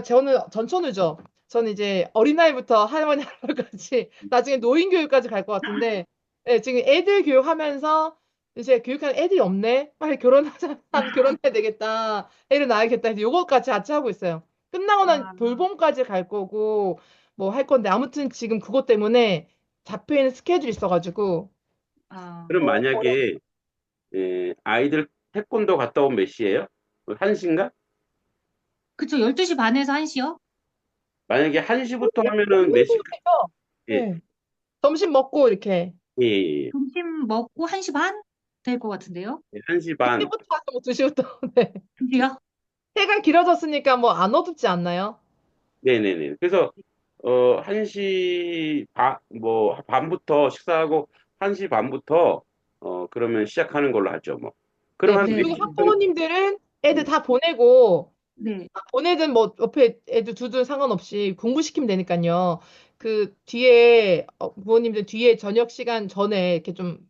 저는 전천후죠. 저는 이제 어린아이부터 할머니 할아버지까지 나중에 노인 교육까지 갈 것 같은데 예, 지금 애들 교육하면서 이제 교육하는 애들이 없네. 빨리 결혼하자. 결혼해야 되겠다. 애를 낳아야겠다 해서 요거까지 같이 하고 있어요. 끝나고 난 아, 돌봄까지 갈 거고 뭐 할 건데 아무튼 지금 그것 때문에 잡혀 있는 스케줄이 있어가지고 아. 그럼 어려. 만약에 아이들 태권도 갔다 오면 몇 시예요? 1시인가? 그쵸, 12시 반에서 1시요? 만약에 1시부터 하면은 몇 시? 오늘도 돼요. 예, 네. 점심 먹고 이렇게 예, 예. 점심 먹고 1시 반? 될 것 같은데요? 1시 반. 2시부터 하죠, 뭐 2시부터. 네. 2시요? 해가 길어졌으니까 뭐 안 어둡지 않나요? 네네네. 그래서, 1시 뭐, 반부터 식사하고 1시 반부터, 그러면 시작하는 걸로 하죠, 뭐. 그럼 네. 한 네, 몇 그리고 네, 시부터는, 학부모님들은 애들 음, 다 보내고, 네. 보내든 뭐 옆에 애들 두든 상관없이 공부시키면 되니까요. 그 뒤에, 부모님들 뒤에 저녁 시간 전에 이렇게 좀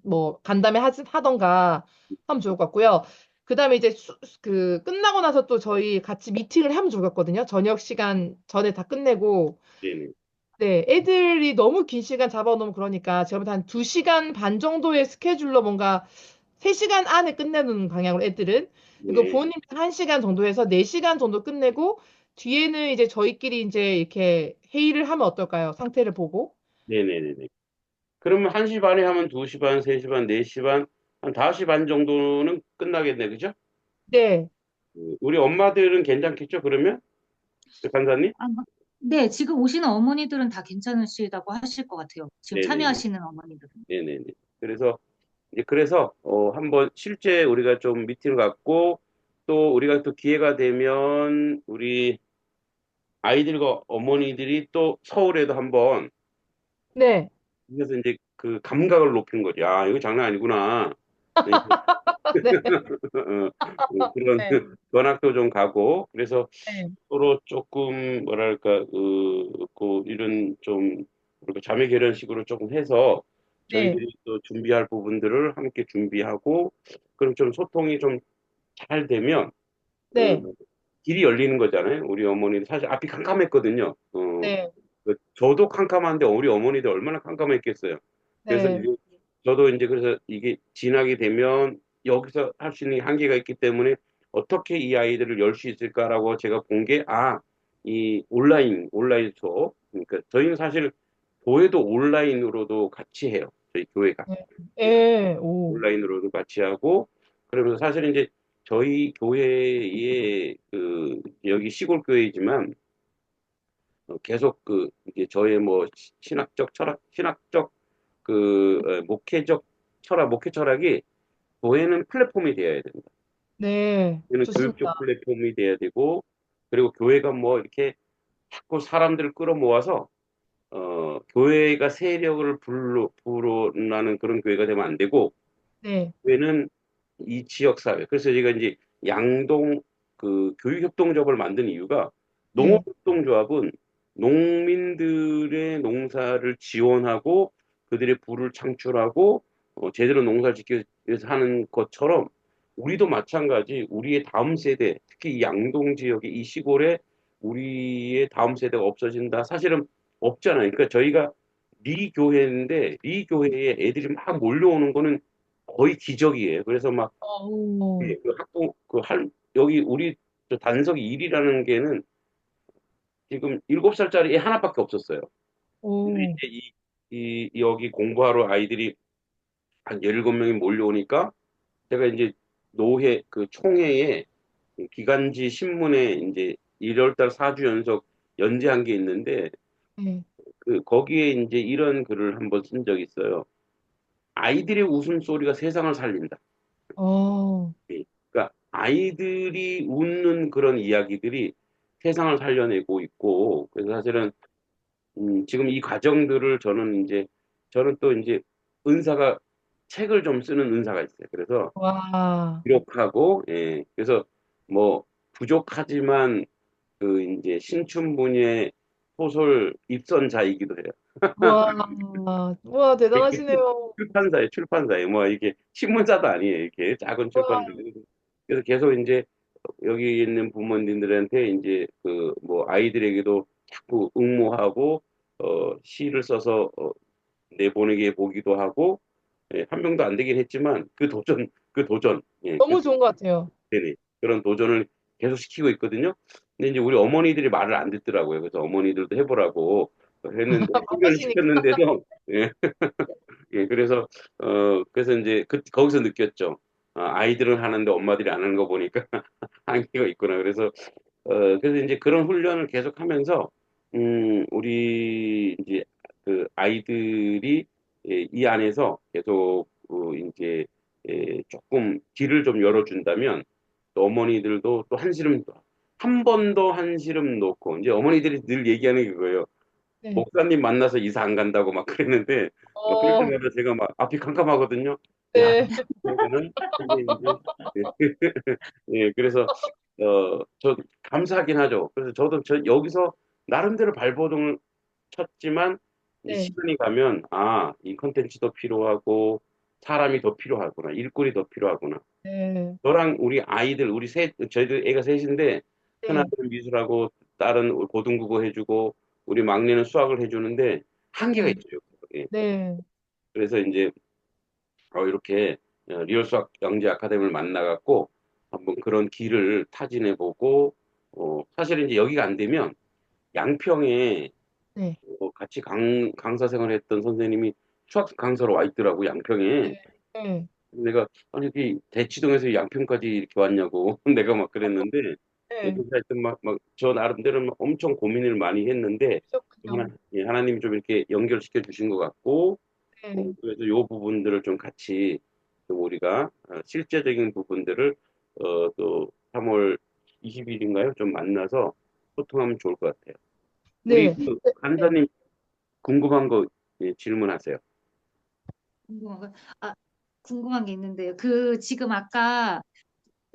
뭐 간담회 하던가 하면 좋을 것 같고요. 그 다음에 이제 그 끝나고 나서 또 저희 같이 미팅을 하면 좋을 것 같거든요. 저녁 시간 전에 다 끝내고. 네네. 네, 애들이 너무 긴 시간 잡아놓으면 그러니까 제가 볼때 한 2시간 반 정도의 스케줄로 뭔가 3시간 안에 끝내는 방향으로 애들은 그리고 네. 부모님 1시간 정도 해서 4시간 정도 끝내고 뒤에는 이제 저희끼리 이제 이렇게 회의를 하면 어떨까요? 상태를 보고. 네네네네. 그러면 1시 반에 하면 2시 반, 3시 반, 4시 반, 한 5시 반 정도는 끝나겠네, 그죠? 네, 우리 엄마들은 괜찮겠죠, 그러면? 간사님? 아, 네, 지금 오시는 어머니들은 다 괜찮으시다고 하실 것 같아요. 지금 네네네. 참여하시는 어머니들은. 네네네. 그래서 한번 실제 우리가 좀 미팅을 갖고 또 우리가 또 기회가 되면 우리 아이들과 어머니들이 또 서울에도 한번 네, 그래서 이제 그 감각을 높이는 거죠. 아, 이거 장난 아니구나. 네, 네, 그런 네, 견학도 좀 가고 그래서 네, 서로 조금 뭐랄까 이런 좀 뭐랄까 자매 결연식으로 조금 해서 네, 저희들이 또 준비할 부분들을 함께 준비하고 그럼 좀 소통이 좀 잘 되면 어, 네, 길이 열리는 거잖아요. 우리 어머니도 사실 앞이 캄캄했거든요. 네, 저도 캄캄한데 우리 어머니도 얼마나 캄캄했겠어요. 그래서 네, 저도 이제 그래서 이게 지나게 되면 여기서 할 수 있는 한계가 있기 때문에 어떻게 이 아이들을 열 수 있을까라고 제가 본 게, 이 온라인 수업. 그러니까 저희는 사실 교회도 온라인으로도 같이 해요. 저희 교회가. 네, 그러니까 네, 오, 온라인으로도 같이 하고, 그러면서 사실 이제 저희 교회의 여기 시골 교회이지만 계속 이게 저의 뭐 신학적 철학, 신학적 목회 철학이 교회는 플랫폼이 되어야 된다. 네, 교회는 교육적 좋습니다. 플랫폼이 돼야 되고, 그리고 교회가 뭐 이렇게 자꾸 사람들을 끌어모아서 교회가 세력을 불어나는 그런 교회가 되면 안 되고, 네, 교회는 이 지역 사회. 그래서 제가 이제 양동 그 교육협동조합을 만든 이유가, 네, 농업협동조합은 농민들의 농사를 지원하고 그들의 부를 창출하고 제대로 농사를 짓기 위해서 하는 것처럼, 우리도 마찬가지 우리의 다음 세대, 특히 이 양동 지역의 이 시골에 우리의 다음 세대가 없어진다. 사실은 없잖아요. 그러니까 저희가 리교회인데 리교회에 애들이 막 몰려오는 거는 거의 기적이에요. 그래서 막 오, 예, 여기 우리 저 단석이 일이라는 게는 지금 7살짜리 애 하나밖에 없었어요. 근데 오, 이제 여기 공부하러 아이들이 한 17명이 몰려오니까 제가 이제 노회 그 총회에 기간지 신문에 이제 1월 달 4주 연속 연재한 게 있는데, 네, 거기에 이제 이런 글을 한번 쓴 적이 있어요. 아이들의 웃음소리가 세상을 살린다. 어, 예. 그러니까 아이들이 웃는 그런 이야기들이 세상을 살려내고 있고, 그래서 사실은 지금 이 과정들을 저는 또 이제 은사가 책을 좀 쓰는 은사가 있어요. 그래서 와, 기록하고, 예. 그래서 뭐 부족하지만 그 이제 신춘문예 소설 입선자이기도 해요. 와, 와, 대단하시네요. 출판사에 뭐 이게 신문사도 아니에요. 이렇게 작은 출판사. 와, 그래서 계속 이제 여기 있는 부모님들한테 이제 그 뭐 아이들에게도 자꾸 응모하고 시를 써서 내보내게 보기도 하고, 예, 한 명도 안 되긴 했지만 그 도전, 예, 너무 좋은 것 같아요. 네네. 그런 도전을 계속 시키고 있거든요. 근데 이제 우리 어머니들이 말을 안 듣더라고요. 그래서 어머니들도 해보라고 했는데 해결을 바쁘시니까. 시켰는데도 예, 예, 그래서 이제 거기서 느꼈죠. 아이들은 하는데 엄마들이 안 하는 거 보니까 한계가 있구나. 그래서 이제 그런 훈련을 계속하면서 우리 이제 그 아이들이 예, 이 안에서 계속 이제 조금 길을 좀 열어준다면, 또 어머니들도 또 한시름 한 번 더 한시름 놓고, 이제 어머니들이 늘 얘기하는 게 그거예요. 네, 목사님 만나서 이사 안 간다고 막 그랬는데, 그럴 어, 때마다 제가 막 앞이 캄캄하거든요. 야, 네, 그러면은 이게 이제 예, 그래서 저 감사하긴 하죠. 그래서 저도 여기서 나름대로 발버둥을 쳤지만, 이제 네, 시간이 가면 이 컨텐츠도 필요하고 사람이 더 필요하구나, 일꾼이 더 필요하구나. 네, 저랑 우리 아이들, 저희들 애가 셋인데, 네, 하나는 미술하고 딸은 고등국어 해주고 우리 막내는 수학을 해주는데 한계가 네, 있죠. 예. 네, 그래서 이제 이렇게 리얼 수학 영재 아카데미를 만나갖고 한번 그런 길을 타진해보고, 사실은 이제 여기가 안 되면 양평에 네, 같이 강사 생활했던 선생님이 수학 강사로 와 있더라고, 양평에. 네, 내가 아니 여기 대치동에서 양평까지 이렇게 왔냐고 내가 막 그랬는데, 예, 네, 그래서 하여튼 막 저 나름대로 막 엄청 고민을 많이 했는데, 그렇군요. 하나님이 좀 이렇게 연결시켜 주신 것 같고, 네, 그래서 요 부분들을 좀 같이 좀 우리가 실제적인 부분들을 또 3월 20일인가요? 좀 만나서 소통하면 좋을 것 같아요. 우리 네, 그 네, 간사님 궁금한 거 질문하세요. 궁금한 거, 아, 궁금한 게 있는데요. 그 지금 아까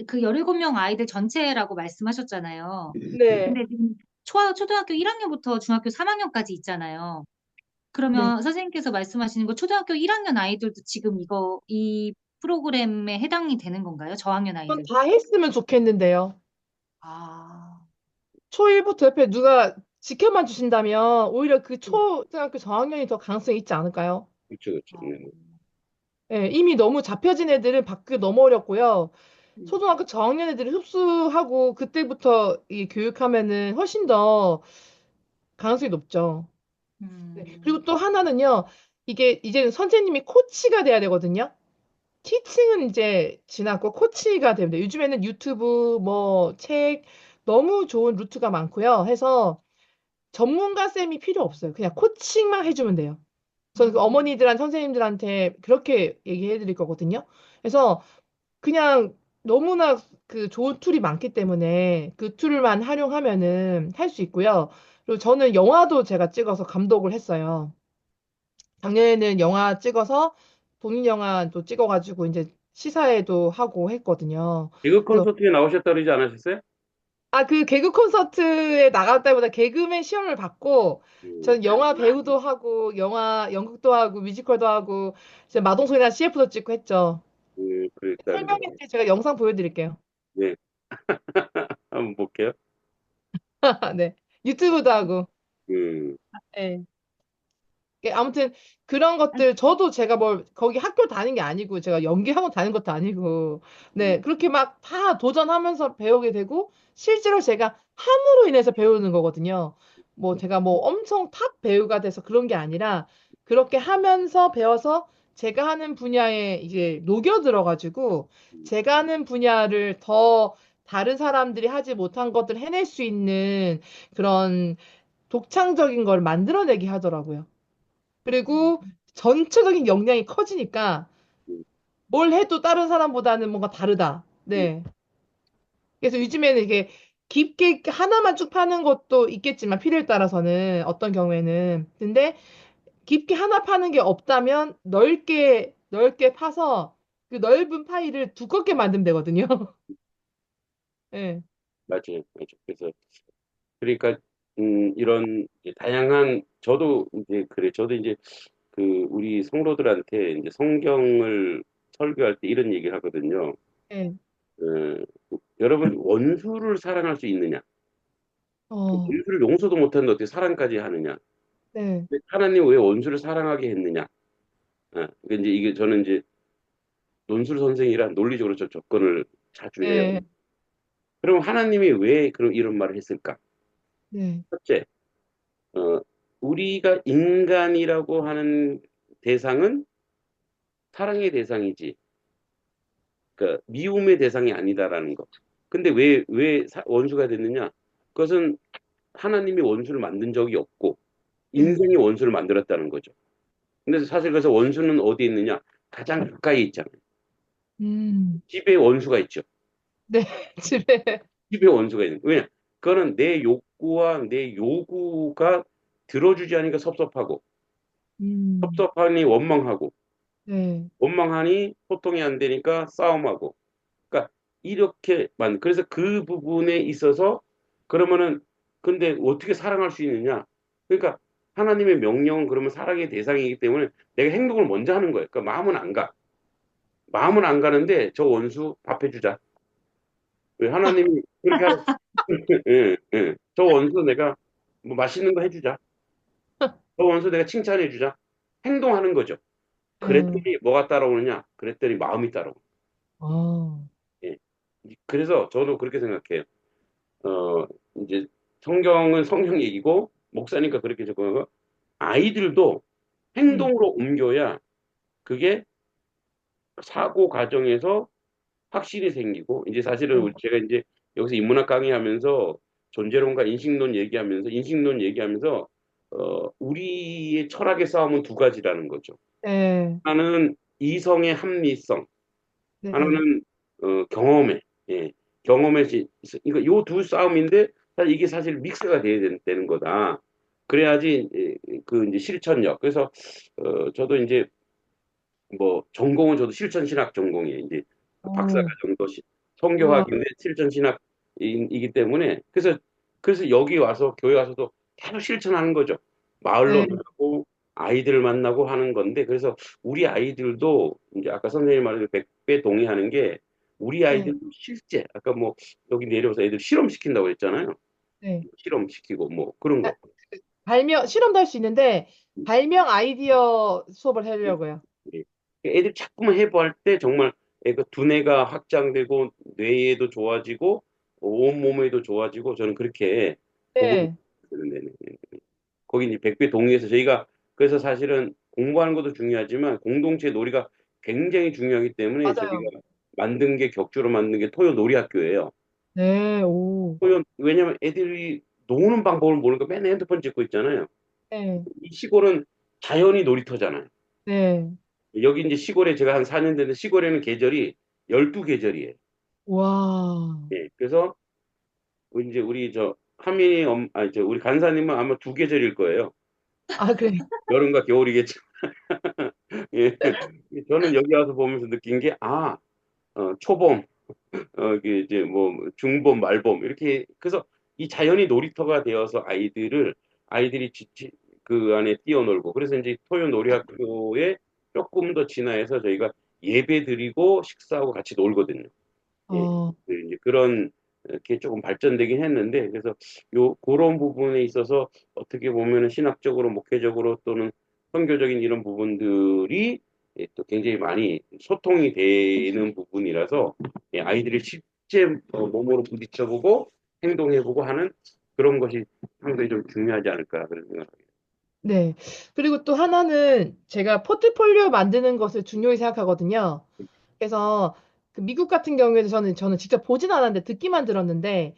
그 17명 아이들 전체라고 말씀하셨잖아요. 네, 근데 지금 초등학교 1학년부터 중학교 3학년까지 있잖아요. 네. 그러면 선생님께서 말씀하시는 거 초등학교 1학년 아이들도 지금 이 프로그램에 해당이 되는 건가요? 저학년 그건 아이들. 다 했으면 좋겠는데요. 아, 초1부터 옆에 누가 지켜만 주신다면 오히려 그 네. 초등학교 저학년이 더 가능성이 있지 않을까요? 그렇죠, 그렇죠. 어, 네. 예, 이미 너무 잡혀진 애들은 받기 너무 어렵고요. 네. 초등학교 저학년 애들이 흡수하고 그때부터 이 교육하면은 훨씬 더 가능성이 높죠. 네. 음, 그리고 또 하나는요. 이게 이제는 선생님이 코치가 돼야 되거든요. 티칭은 이제 지났고 코치가 됩니다. 요즘에는 유튜브 뭐 책 너무 좋은 루트가 많고요. 해서 전문가 쌤이 필요 없어요. 그냥 코칭만 해주면 돼요. 저는 그 음, 선생님들한테 그렇게 얘기해 드릴 거거든요. 그래서 그냥 너무나 그 좋은 툴이 많기 때문에 그 툴만 활용하면은 할 수 있고요. 그리고 저는 영화도 제가 찍어서 감독을 했어요. 작년에는 영화 찍어서 독립 영화도 찍어가지고 이제 시사회도 하고 했거든요. 개그 그래서 콘서트에 나오셨다 그러지 않으셨어요? 그 개그 콘서트에 나갈 때보다 개그맨 시험을 받고 음, 전 영화 배우도 하고 영화 연극도 하고 뮤지컬도 하고 이제 마동석이나 CF도 찍고 했죠. 그랬다 설명회 그러더라고요. 때 제가 영상 보여드릴게요. 네, 한번 볼게요. 네. 유튜브도 하고. 음, 네. 아무튼 그런 것들 저도 제가 뭘 거기 학교 다닌 게 아니고 제가 연기학원 다닌 것도 아니고 네 그렇게 막 다 도전하면서 배우게 되고 실제로 제가 함으로 인해서 배우는 거거든요. 뭐 제가 뭐 엄청 탑 배우가 돼서 그런 게 아니라 그렇게 하면서 배워서 제가 하는 분야에 이제 녹여들어 가지고 제가 하는 분야를 더 다른 사람들이 하지 못한 것들 해낼 수 있는 그런 독창적인 걸 만들어내게 하더라고요. 그리고 전체적인 역량이 커지니까 음, 뭘 해도 다른 사람보다는 뭔가 다르다. 음, 네. 그래서 요즘에는 이게 깊게 하나만 쭉 파는 것도 있겠지만 필요에 따라서는 어떤 경우에는 근데 깊게 하나 파는 게 없다면 넓게 넓게 파서 그 넓은 파이를 두껍게 만들면 되거든요. 네. 맞아요, 맞아요. 그래서 그러니까 이런 이제 다양한 저도 이제 그래 저도 이제 그 우리 성도들한테 이제 성경을 설교할 때 이런 얘기를 하거든요. 네. 여러분 원수를 사랑할 수 있느냐? 어, 원수를 용서도 못하는데 어떻게 사랑까지 하느냐? 네. 근데 하나님 왜 원수를 사랑하게 했느냐? 그러니까 이제 이게 저는 이제 논술 선생이라 논리적으로 저 접근을 자주 해요. 네. 그럼 하나님이 왜 그런 이런 말을 했을까? 네. 첫째, 어, 우리가 인간이라고 하는 대상은 사랑의 대상이지, 그러니까 미움의 대상이 아니다라는 거. 근데 왜 원수가 됐느냐? 그것은 하나님이 원수를 만든 적이 없고 네. 인생이 원수를 만들었다는 거죠. 근데 사실 그래서 원수는 어디 있느냐? 가장 가까이 있잖아요. 음. 집에 원수가 있죠. 네. 집에. 집에 원수가 있는 거예요. 왜냐? 그거는 내 욕구와 내 요구가 들어주지 않으니까 섭섭하고 음. 섭섭하니 원망하고 네. 원망하니 소통이 안 되니까 싸움하고 그러니까 이렇게만 그래서 그 부분에 있어서 그러면은 근데 어떻게 사랑할 수 있느냐? 그러니까 하나님의 명령은 그러면 사랑의 대상이기 때문에 내가 행동을 먼저 하는 거예요. 그러니까 마음은 안 가. 마음은 안 가는데 저 원수 밥 해주자. 왜 하나님이 그렇게 하라. 예, 예. 저 원수 내가 뭐 맛있는 거 해주자. 저 원수 내가 칭찬해주자. 행동하는 거죠. 네. 그랬더니 뭐가 따라오느냐? 그랬더니 마음이 따라오. 아. 예. 그래서 저도 그렇게 생각해요. 어, 이제 성경은 성경 얘기고 목사니까 그렇게 접근하고 아이들도 네. 행동으로 옮겨야 그게 사고 과정에서 확실히 생기고 이제 사실은 네. 제가 이제 여기서 인문학 강의하면서 존재론과 인식론 얘기하면서 우리의 철학의 싸움은 두 가지라는 거죠. 네. 하나는 이성의 합리성, 네. 하나는 경험에 예, 경험에 그러니까 요 두 싸움인데 사실 이게 사실 믹스가 돼야 되는 거다. 그래야지 그 이제 실천력. 그래서 저도 이제 뭐 전공은 저도 실천 신학 전공이에요. 이제 어, 박사과정도 우와. 성경학인데 실천 신학이기 때문에 그래서 여기 와서 교회 와서도 계속 실천하는 거죠. 마을로 네. 나가고 아이들을 만나고 하는 건데 그래서 우리 아이들도 이제 아까 선생님 말대로 100배 동의하는 게 우리 네. 아이들도 실제 아까 뭐 여기 내려와서 애들 실험시킨다고 했잖아요. 네. 실험시키고 뭐 그런 아, 거. 실험도 할 수 있는데, 발명 아이디어 수업을 하려고요. 예. 애들 자꾸만 해부할 때 정말 애가 두뇌가 확장되고 뇌에도 좋아지고 온몸에도 좋아지고 저는 그렇게 보고 네. 있는데 거기 이제 백배 동의해서 저희가 그래서 사실은 공부하는 것도 중요하지만 공동체 놀이가 굉장히 중요하기 때문에 저희가 맞아요. 만든 게 격주로 만든 게 토요 놀이학교예요. 네. 오. 토요 왜냐면 애들이 노는 방법을 모르니까 맨날 핸드폰 찍고 있잖아요. 네. 이 시골은 자연이 놀이터잖아요. 네. 여기 이제 시골에 제가 한 4년 됐는데 시골에는 계절이 12계절이에요. 와. 예. 그래서 이제 우리 저 하민이 우리 간사님은 아마 두 계절일 거예요. 아, 그래. 여름과 겨울이겠죠. 예. 저는 여기 와서 보면서 느낀 게, 초봄, 이게 이제 뭐 중봄, 말봄 이렇게 그래서 이 자연이 놀이터가 되어서 아이들이 그 안에 뛰어놀고 그래서 이제 토요 놀이학교에 조금 더 진화해서 저희가 예배 드리고 식사하고 같이 놀거든요. 예, 어, 이제 그런 게 조금 발전되긴 했는데 그래서 요 그런 부분에 있어서 어떻게 보면은 신학적으로 목회적으로 또는 선교적인 이런 부분들이 또 굉장히 많이 소통이 되는 부분이라서 아이들이 실제 몸으로 부딪혀보고 행동해보고 하는 그런 것이 상당히 좀 중요하지 않을까 그런 생각합니다. 네. 그리고 또 하나는 제가 포트폴리오 만드는 것을 중요히 생각하거든요. 그래서 그 미국 같은 경우에는 저는 직접 보진 않았는데 듣기만 들었는데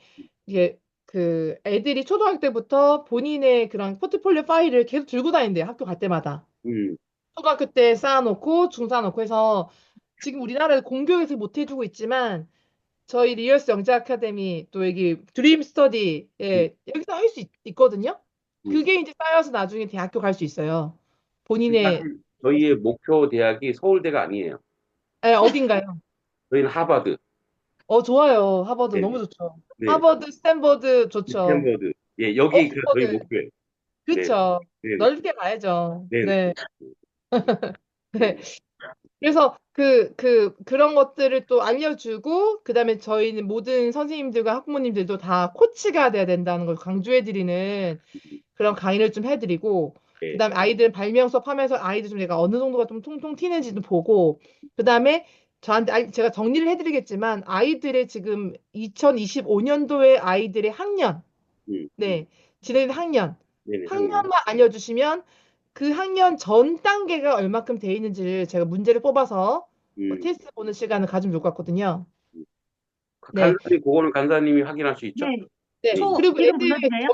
이게 그 애들이 초등학교 때부터 본인의 그런 포트폴리오 파일을 계속 들고 다닌대요. 학교 갈 때마다. 음, 초등학교 때 쌓아놓고 중 쌓아놓고 해서 지금 우리나라에 공교육에서 못 해주고 있지만 저희 리얼스 영재 아카데미 또 여기 드림 음, 스터디에 여기서 할 수 있거든요. 음. 그게 이제 쌓여서 나중에 대학교 갈 수 있어요. 본인의 저희의 목표 대학이 서울대가 아니에요. 어딘가요? 저희는 하버드. 좋아요. 하버드 네, 너무 좋죠. 네, 하버드, 스탠버드 좋죠. 스탠버드. 예, 여기 그 저희 옥스퍼드. 목표예요. 네, 그쵸. 네, 네, 넓게 가야죠. 네, 네. 네. 네, 그래서 그런 것들을 또 알려주고, 그 다음에 저희는 모든 선생님들과 학부모님들도 다 코치가 돼야 된다는 걸 강조해드리는 그런 강의를 좀 해드리고, 그 네, 다음에 아이들 발명 수업 하면서 아이들 좀 내가 어느 정도가 좀 통통 튀는지도 보고, 그 다음에 저한테 제가 정리를 해드리겠지만, 아이들의 지금 2025년도의 아이들의 학년, 음, 네, 진행된 학년, 네, 네, 학년. 학년만 알려주시면 그 학년 전 단계가 얼마큼 돼 있는지를 제가 문제를 뽑아서 음, 테스트 보는 시간을 가지면 좋을 것 같거든요. 네, 간사님, 그거는 간사님이 확인할 수 있죠? 네. 네. 음, 그리고 지금 애들 불러주세요?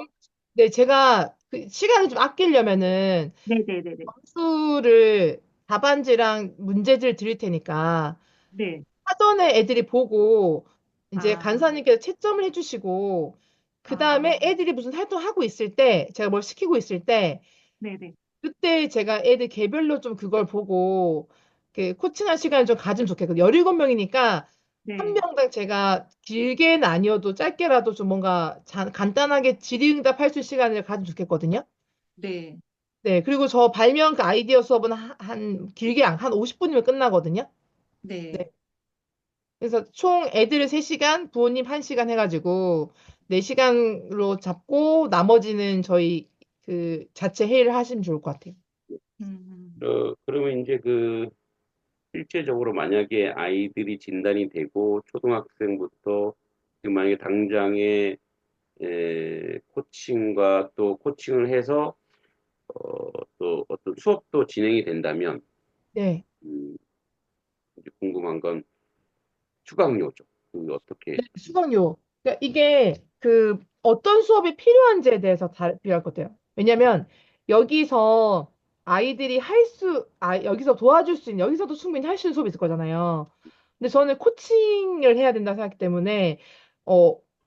네, 제가 그 시간을 좀 아끼려면은 네네네네. 점수를 답안지랑 문제지를 드릴 테니까 네. 사전에 애들이 보고 이제 아, 간사님께서 채점을 해주시고 그 아, 다음에 애들이 무슨 활동하고 있을 때 제가 뭘 시키고 있을 때 네네. 그때 제가 애들 개별로 좀 그걸 보고 코칭할 시간을 좀 가지면 좋겠거든요. 17명이니까 한 네. 명당 제가 길게는 아니어도 짧게라도 좀 뭔가 간단하게 질의응답할 수 있는 시간을 가지면 좋겠거든요. 네. 네, 그리고 저 발명 그 아이디어 수업은 길게 한 50분이면 끝나거든요. 네. 네. 그래서 총 애들 3시간, 부모님 1시간 해가지고 4시간으로 잡고 나머지는 저희 그 자체 회의를 하시면 좋을 것 같아요. 음, 그러면 이제 실제적으로 만약에 아이들이 진단이 되고 초등학생부터 지금 만약에 당장에 코칭과 또 코칭을 해서 또 어떤 수업도 진행이 된다면 네. 음, 이제 궁금한 건 추가 학료죠. 어떻게? 네, 수강료. 그러니까 이게 그 어떤 수업이 필요한지에 대해서 필요할 것 같아요. 왜냐면 여기서 아이들이 여기서 도와줄 수 있는, 여기서도 충분히 할 수 있는 수업이 있을 거잖아요. 근데 저는 코칭을 해야 된다 생각하기 때문에,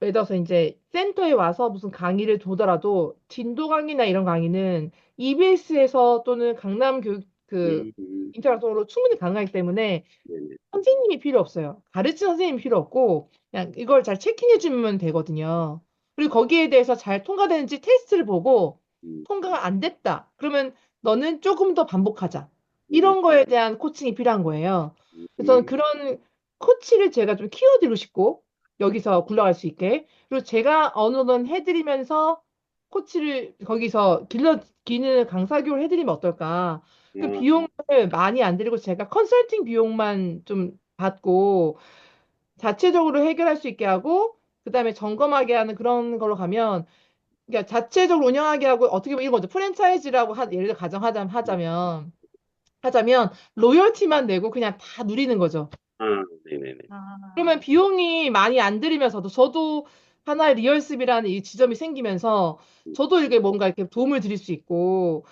예를 들어서 이제 센터에 와서 무슨 강의를 보더라도 진도 강의나 이런 강의는 EBS에서 또는 강남 교육 음, 음, 인터넷으로 충분히 가능하기 때문에 네네. 선생님이 필요 없어요. 가르치는 선생님이 필요 없고, 그냥 이걸 잘 체킹해주면 되거든요. 그리고 거기에 대해서 잘 통과되는지 테스트를 보고, 음, 통과가 안 됐다. 그러면 너는 조금 더 반복하자. 음, 이런 거에 대한 코칭이 필요한 거예요. 그래서 음, 그런 코치를 제가 좀 키워드리고 싶고, 여기서 굴러갈 수 있게. 그리고 제가 어느 정도 해드리면서 코치를 거기서 기는 강사교육을 해드리면 어떨까. 그 아, 비용을 많이 안 들이고 제가 컨설팅 비용만 좀 받고 자체적으로 해결할 수 있게 하고 그다음에 점검하게 하는 그런 걸로 가면 그러니까 자체적으로 운영하게 하고 어떻게 보면 이런 거죠. 프랜차이즈라고 예를 들어 하자면 로열티만 내고 그냥 다 누리는 거죠. 아, 네네네. 아, 그러면 비용이 많이 안 들이면서도 저도 하나의 리얼습이라는 이 지점이 생기면서 저도 이게 뭔가 이렇게 도움을 드릴 수 있고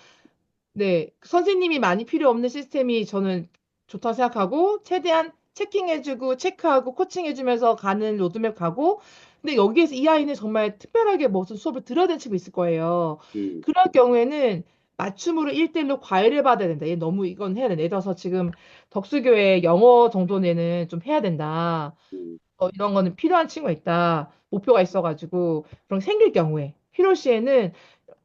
네, 선생님이 많이 필요 없는 시스템이 저는 좋다고 생각하고, 최대한 체킹해주고 체크하고 코칭해주면서 가는 로드맵 가고 근데 여기에서 이 아이는 정말 특별하게 무슨 수업을 들어야 되는 친구 있을 거예요. 음, 그럴 경우에는 맞춤으로 1대1로 과외를 받아야 된다. 얘 너무 이건 해야 된다. 예를 들어서 지금 덕수교회 영어 정도는 좀 해야 된다. 음, 이런 거는 필요한 친구가 있다. 목표가 있어가지고 그런 게 생길 경우에 필요 시에는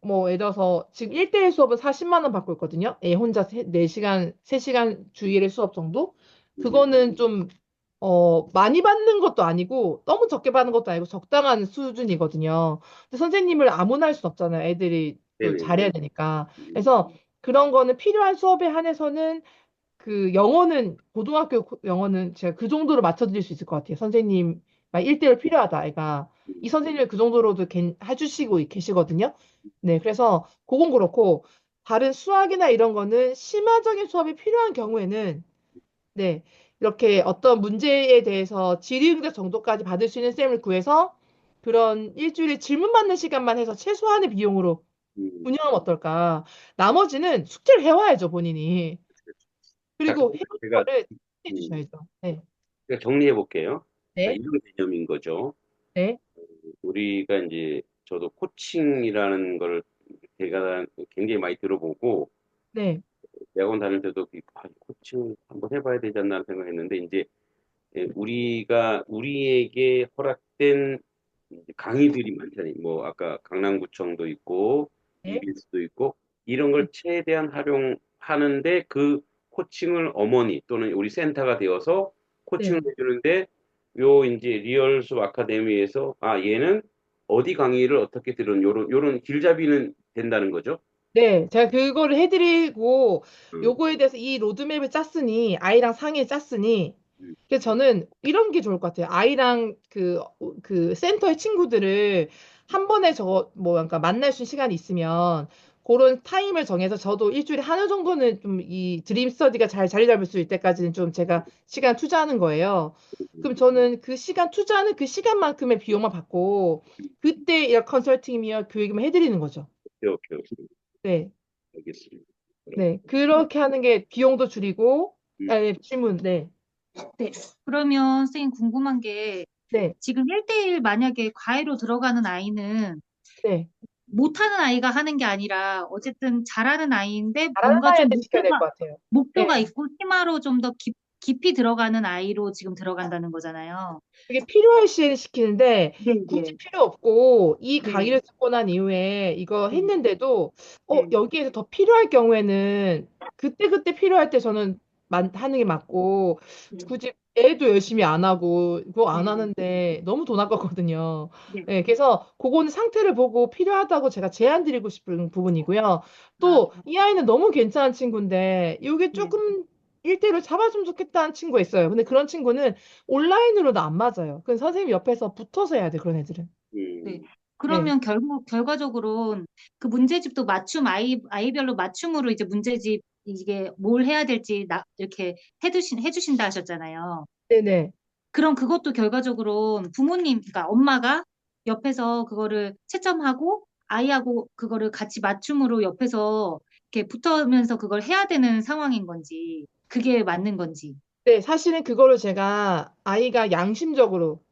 뭐 예를 들어서 지금 1대1 수업은 40만 원 받고 있거든요. 얘 혼자 4시간, 3시간 주일에 수업 정도? 음, 그거는 좀 많이 받는 것도 아니고 너무 적게 받는 것도 아니고 적당한 수준이거든요. 근데 선생님을 아무나 할 순 없잖아요. 애들이 또 네네. 잘해야 되니까. 음, 그래서 그런 거는 필요한 수업에 한해서는 그 영어는 고등학교 영어는 제가 그 정도로 맞춰드릴 수 있을 것 같아요. 선생님 막 1대1 필요하다. 애가 이 선생님을 그 정도로도 해주시고 계시거든요. 네, 그래서 그건 그렇고 다른 수학이나 이런 거는 심화적인 수업이 필요한 경우에는 네, 이렇게 어떤 문제에 대해서 질의응답 정도까지 받을 수 있는 쌤을 구해서 그런 일주일에 질문 받는 시간만 해서 최소한의 비용으로 음. 운영하면 어떨까? 나머지는 숙제를 해와야죠, 본인이. 자, 그리고 그러면 해온 제가 거를 해 음, 주셔야죠. 네. 제가 정리해 볼게요. 자, 네. 이런 개념인 거죠. 네. 우리가 이제 저도 코칭이라는 걸 제가 굉장히 많이 들어보고 네. 대학원 다닐 때도 코칭 한번 해봐야 되지 않나 생각했는데 이제 우리에게 허락된 이제 강의들이 많잖아요. 뭐 아까 강남구청도 있고 네. EBS도 있고 이런 네. 걸 최대한 활용하는데 그 코칭을 어머니 또는 우리 센터가 되어서 코칭을 네. 해주는데 요 이제 리얼 수업 아카데미에서 얘는 어디 강의를 어떻게 들은 요런 길잡이는 된다는 거죠. 네, 제가 그거를 해드리고, 음, 요거에 대해서 이 로드맵을 짰으니, 아이랑 상의 짰으니, 음, 그래서 저는 이런 게 좋을 것 같아요. 아이랑 그 센터의 친구들을 한 번에 뭐, 그러니까 만날 수 있는 시간이 있으면, 그런 타임을 정해서 저도 일주일에 하루 정도는 좀 이 드림 스터디가 잘 자리 잡을 수 있을 때까지는 좀 제가 시간 투자하는 거예요. 그럼 저는 그 시간 투자하는 그 시간만큼의 비용만 받고, 그때 이 컨설팅이며 교육이면 해드리는 거죠. 오케이, 오케이, 오케이. 네. 알겠습니다. 네, 그렇게 하는 게 비용도 줄이고, 음, 아니, 질문, 네, 네. 그러면 선생님 궁금한 게 네, 지금 1대1 만약에 과외로 들어가는 아이는 네. 못하는 아이가 하는 게 아니라 어쨌든 잘하는 아이인데 잘하는 뭔가 좀 아이한테 시켜야 될 것 같아요. 목표가 네, 있고 테마로 좀 더 깊이 들어가는 아이로 지금 들어간다는 거잖아요. 그게 필요할 시에는 시키는데, 네, 굳이 네, 필요 없고, 이 네, 강의를 듣고 난 이후에 이거 네, 했는데도, 네, 여기에서 더 필요할 경우에는, 그때 필요할 때 저는 하는 게 맞고, 네, 굳이 애도 열심히 안 하고, 그거 안 네, 하는데 너무 돈 아깝거든요. 네. 네, 그래서 그거는 상태를 보고 필요하다고 제가 제안 드리고 싶은 부분이고요. 아, 또, 이 아이는 너무 괜찮은 친구인데, 이게 네, 조금 1대1로 잡아주면 좋겠다는 친구가 있어요. 근데 그런 친구는 온라인으로도 안 맞아요. 그 선생님 옆에서 붙어서 해야 돼, 그런 애들은. 네. 음, 네. 그러면 결과적으로 그 문제집도 아이별로 맞춤으로 이제 문제집 이게 뭘 해야 될지 이렇게 해주신다 하셨잖아요. 네네. 그럼 그것도 결과적으로 부모님, 그러니까 엄마가 옆에서 그거를 채점하고 아이하고 그거를 같이 맞춤으로 옆에서 이렇게 붙으면서 그걸 해야 되는 상황인 건지, 그게 맞는 건지. 네, 사실은 그거를 제가 아이가 양심적으로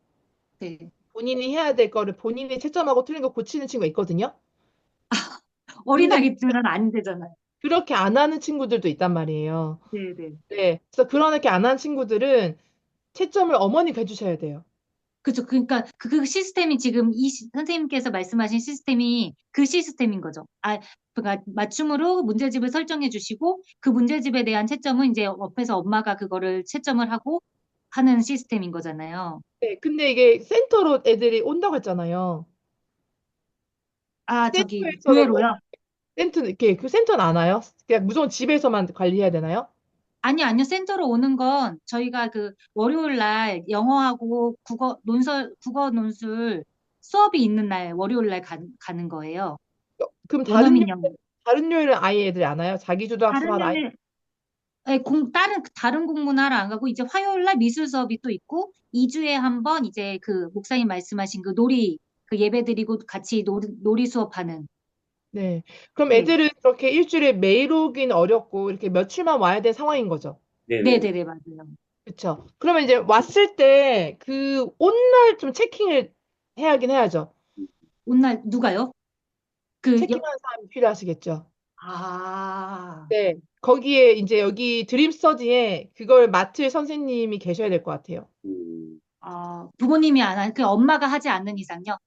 네. 본인이 해야 될 거를 본인이 채점하고 틀린 거 고치는 친구가 있거든요. 근데 어린아이들은 안 되잖아요. 그렇게 안 하는 친구들도 있단 말이에요. 네네. 네. 그래서 그렇게 안 하는 친구들은 채점을 어머니가 해주셔야 돼요. 그죠. 그러니까 그 시스템이 지금 선생님께서 말씀하신 시스템이 그 시스템인 거죠. 그러니까 맞춤으로 문제집을 설정해 주시고 그 문제집에 대한 채점은 이제 옆에서 엄마가 그거를 채점을 하고 하는 시스템인 거잖아요. 네. 근데 이게 센터로 애들이 온다고 했잖아요. 저기 센터에서는 뭐, 교회로요? 이렇게 그 센터는 안 와요? 그냥 무조건 집에서만 관리해야 되나요? 아니요. 센터로 오는 건 저희가 그 월요일 날 영어하고 국어 논술 수업이 있는 날 월요일 날 가는 거예요. 그럼 원어민 영어. 다른 요일은 아예 애들이 안 와요? 자기주도 다른 학습하는 아이. 요일 다른 공문하러 안 가고, 이제 화요일 날 미술 수업이 또 있고, 2주에 한 번, 이제 그 목사님 말씀하신 그 예배 드리고 같이 놀이 수업하는. 네. 그럼 네. 애들은 그렇게 일주일에 매일 오긴 어렵고 이렇게 며칠만 와야 될 상황인 거죠. 네네. 네네네, 맞아요. 그렇죠. 그러면 이제 왔을 때 그 온 날 좀 체킹을 해야긴 해야죠. 온날 누가요? 그, 여, 체킹하는 사람이 필요하시겠죠. 아, 네. 거기에 이제 여기 드림 스터디에 그걸 맡을 선생님이 계셔야 될 것 같아요. 음, 부모님이 안 한, 그 엄마가 하지 않는 이상요?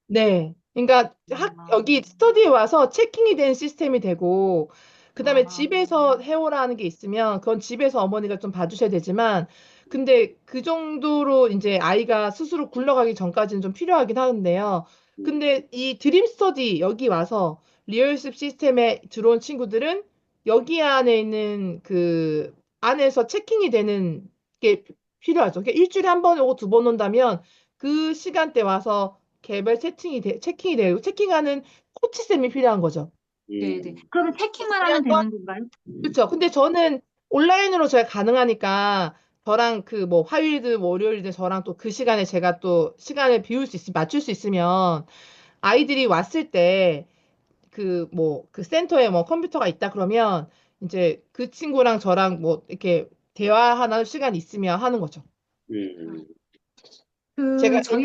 네. 그러니까 아, 여기 스터디에 와서 체킹이 된 시스템이 되고, 그다음에 아, 집에서 해오라는 게 있으면 그건 집에서 어머니가 좀 봐주셔야 되지만, 근데 그 정도로 이제 아이가 스스로 굴러가기 전까지는 좀 필요하긴 하는데요. 음, 근데 이 드림 스터디 여기 와서 리얼습 시스템에 들어온 친구들은 여기 안에 있는 그 안에서 체킹이 되는 게 필요하죠. 그러니까 일주일에 한 번 오고 두 번 온다면 그 시간대 와서 개별 체킹이 되고 체킹하는 코치쌤이 필요한 거죠. 네네. 음, 그러면 또 체킹만 하면 중요한 건 되는 건가요? 그렇죠. 근데 저는 온라인으로 제가 가능하니까 저랑 그 뭐 화요일이든 월요일이든 저랑 또 그 시간에 제가 또 시간을 비울 수 있으면 맞출 수 있으면 아이들이 왔을 때 그 뭐 그 센터에 뭐 컴퓨터가 있다 그러면 이제 그 친구랑 저랑 뭐 이렇게 대화하는 시간 있으면 하는 거죠. 아, 음, 제가 저희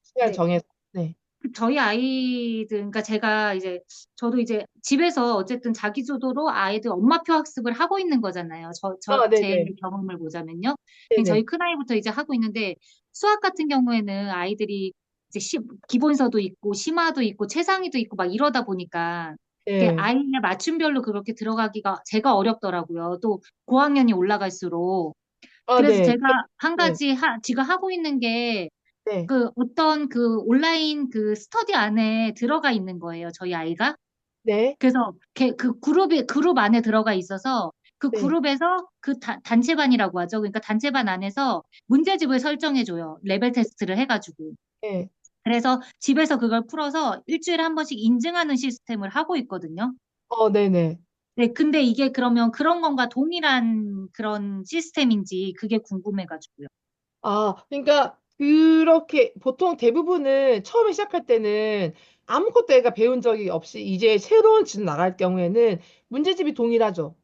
시간 네. 정해서 네. 저희 아이들, 그러니까 제가 이제, 저도 이제 집에서 어쨌든 자기주도로 아이들 엄마표 학습을 하고 있는 거잖아요. 아, 제 네네. 경험을 보자면요. 저희 네네. 큰아이부터 이제 하고 있는데, 수학 같은 경우에는 아이들이 이제 기본서도 있고, 심화도 있고, 최상위도 있고, 막 이러다 보니까, 이게 네. 아이의 맞춤별로 그렇게 들어가기가 제가 어렵더라고요. 또 고학년이 올라갈수록. 아, 그래서 네. 제가 한 네. 가지 지금 하고 있는 게 네. 그 어떤 그 온라인 그 스터디 안에 들어가 있는 거예요, 저희 아이가. 네. 그래서 그 그룹 안에 들어가 있어서 그 네. 그룹에서 그 단체반이라고 하죠. 그러니까 단체반 안에서 문제집을 설정해줘요. 레벨 테스트를 해가지고. 네. 그래서 집에서 그걸 풀어서 일주일에 한 번씩 인증하는 시스템을 하고 있거든요. 네네. 네, 근데 이게 그러면 그런 건가 동일한 그런 시스템인지 그게 궁금해가지고요. 아, 그러니까 그렇게 보통 대부분은 처음에 시작할 때는 아무것도 애가 배운 적이 없이 이제 새로운 집 나갈 경우에는 문제집이 동일하죠.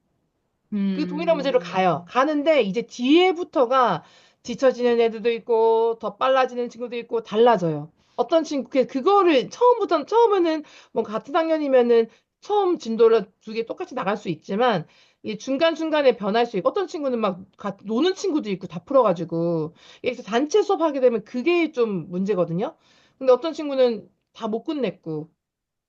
그 동일한 문제로 가요. 음, 가는데 이제 뒤에부터가 뒤처지는 애들도 있고 더 빨라지는 친구도 있고 달라져요. 어떤 친구 그거를 처음에는 뭐 같은 학년이면은 처음 진도를 두 개 똑같이 나갈 수 있지만 이 중간중간에 변할 수 있고 어떤 친구는 막 노는 친구도 있고 다 풀어가지고 그래서 단체 수업하게 되면 그게 좀 문제거든요. 근데 어떤 친구는 다 못 끝냈고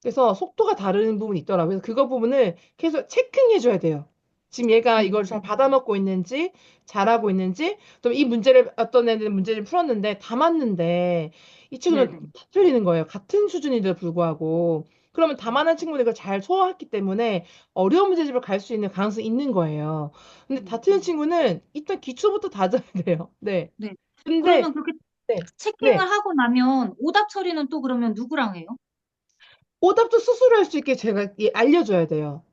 그래서 속도가 다른 부분이 있더라고요. 그래서 그거 부분을 계속 체킹해줘야 돼요. 지금 얘가 이걸 잘 음, 받아먹고 있는지, 잘하고 있는지, 또 이 문제를, 어떤 애들은 문제를 풀었는데, 다 맞는데, 이 친구는 네네. 다 틀리는 거예요. 같은 수준인데도 불구하고. 그러면 다만한 친구는 이걸 잘 소화했기 때문에 어려운 문제집을 갈 수 있는 가능성이 있는 거예요. 근데 다 틀린 음. 친구는 일단 기초부터 다져야 돼요. 네. 네. 그러면 근데, 그렇게 네. 네. 체킹을 하고 나면 오답 처리는 또 그러면 누구랑 해요? 오답도 스스로 할 수 있게 제가 알려줘야 돼요.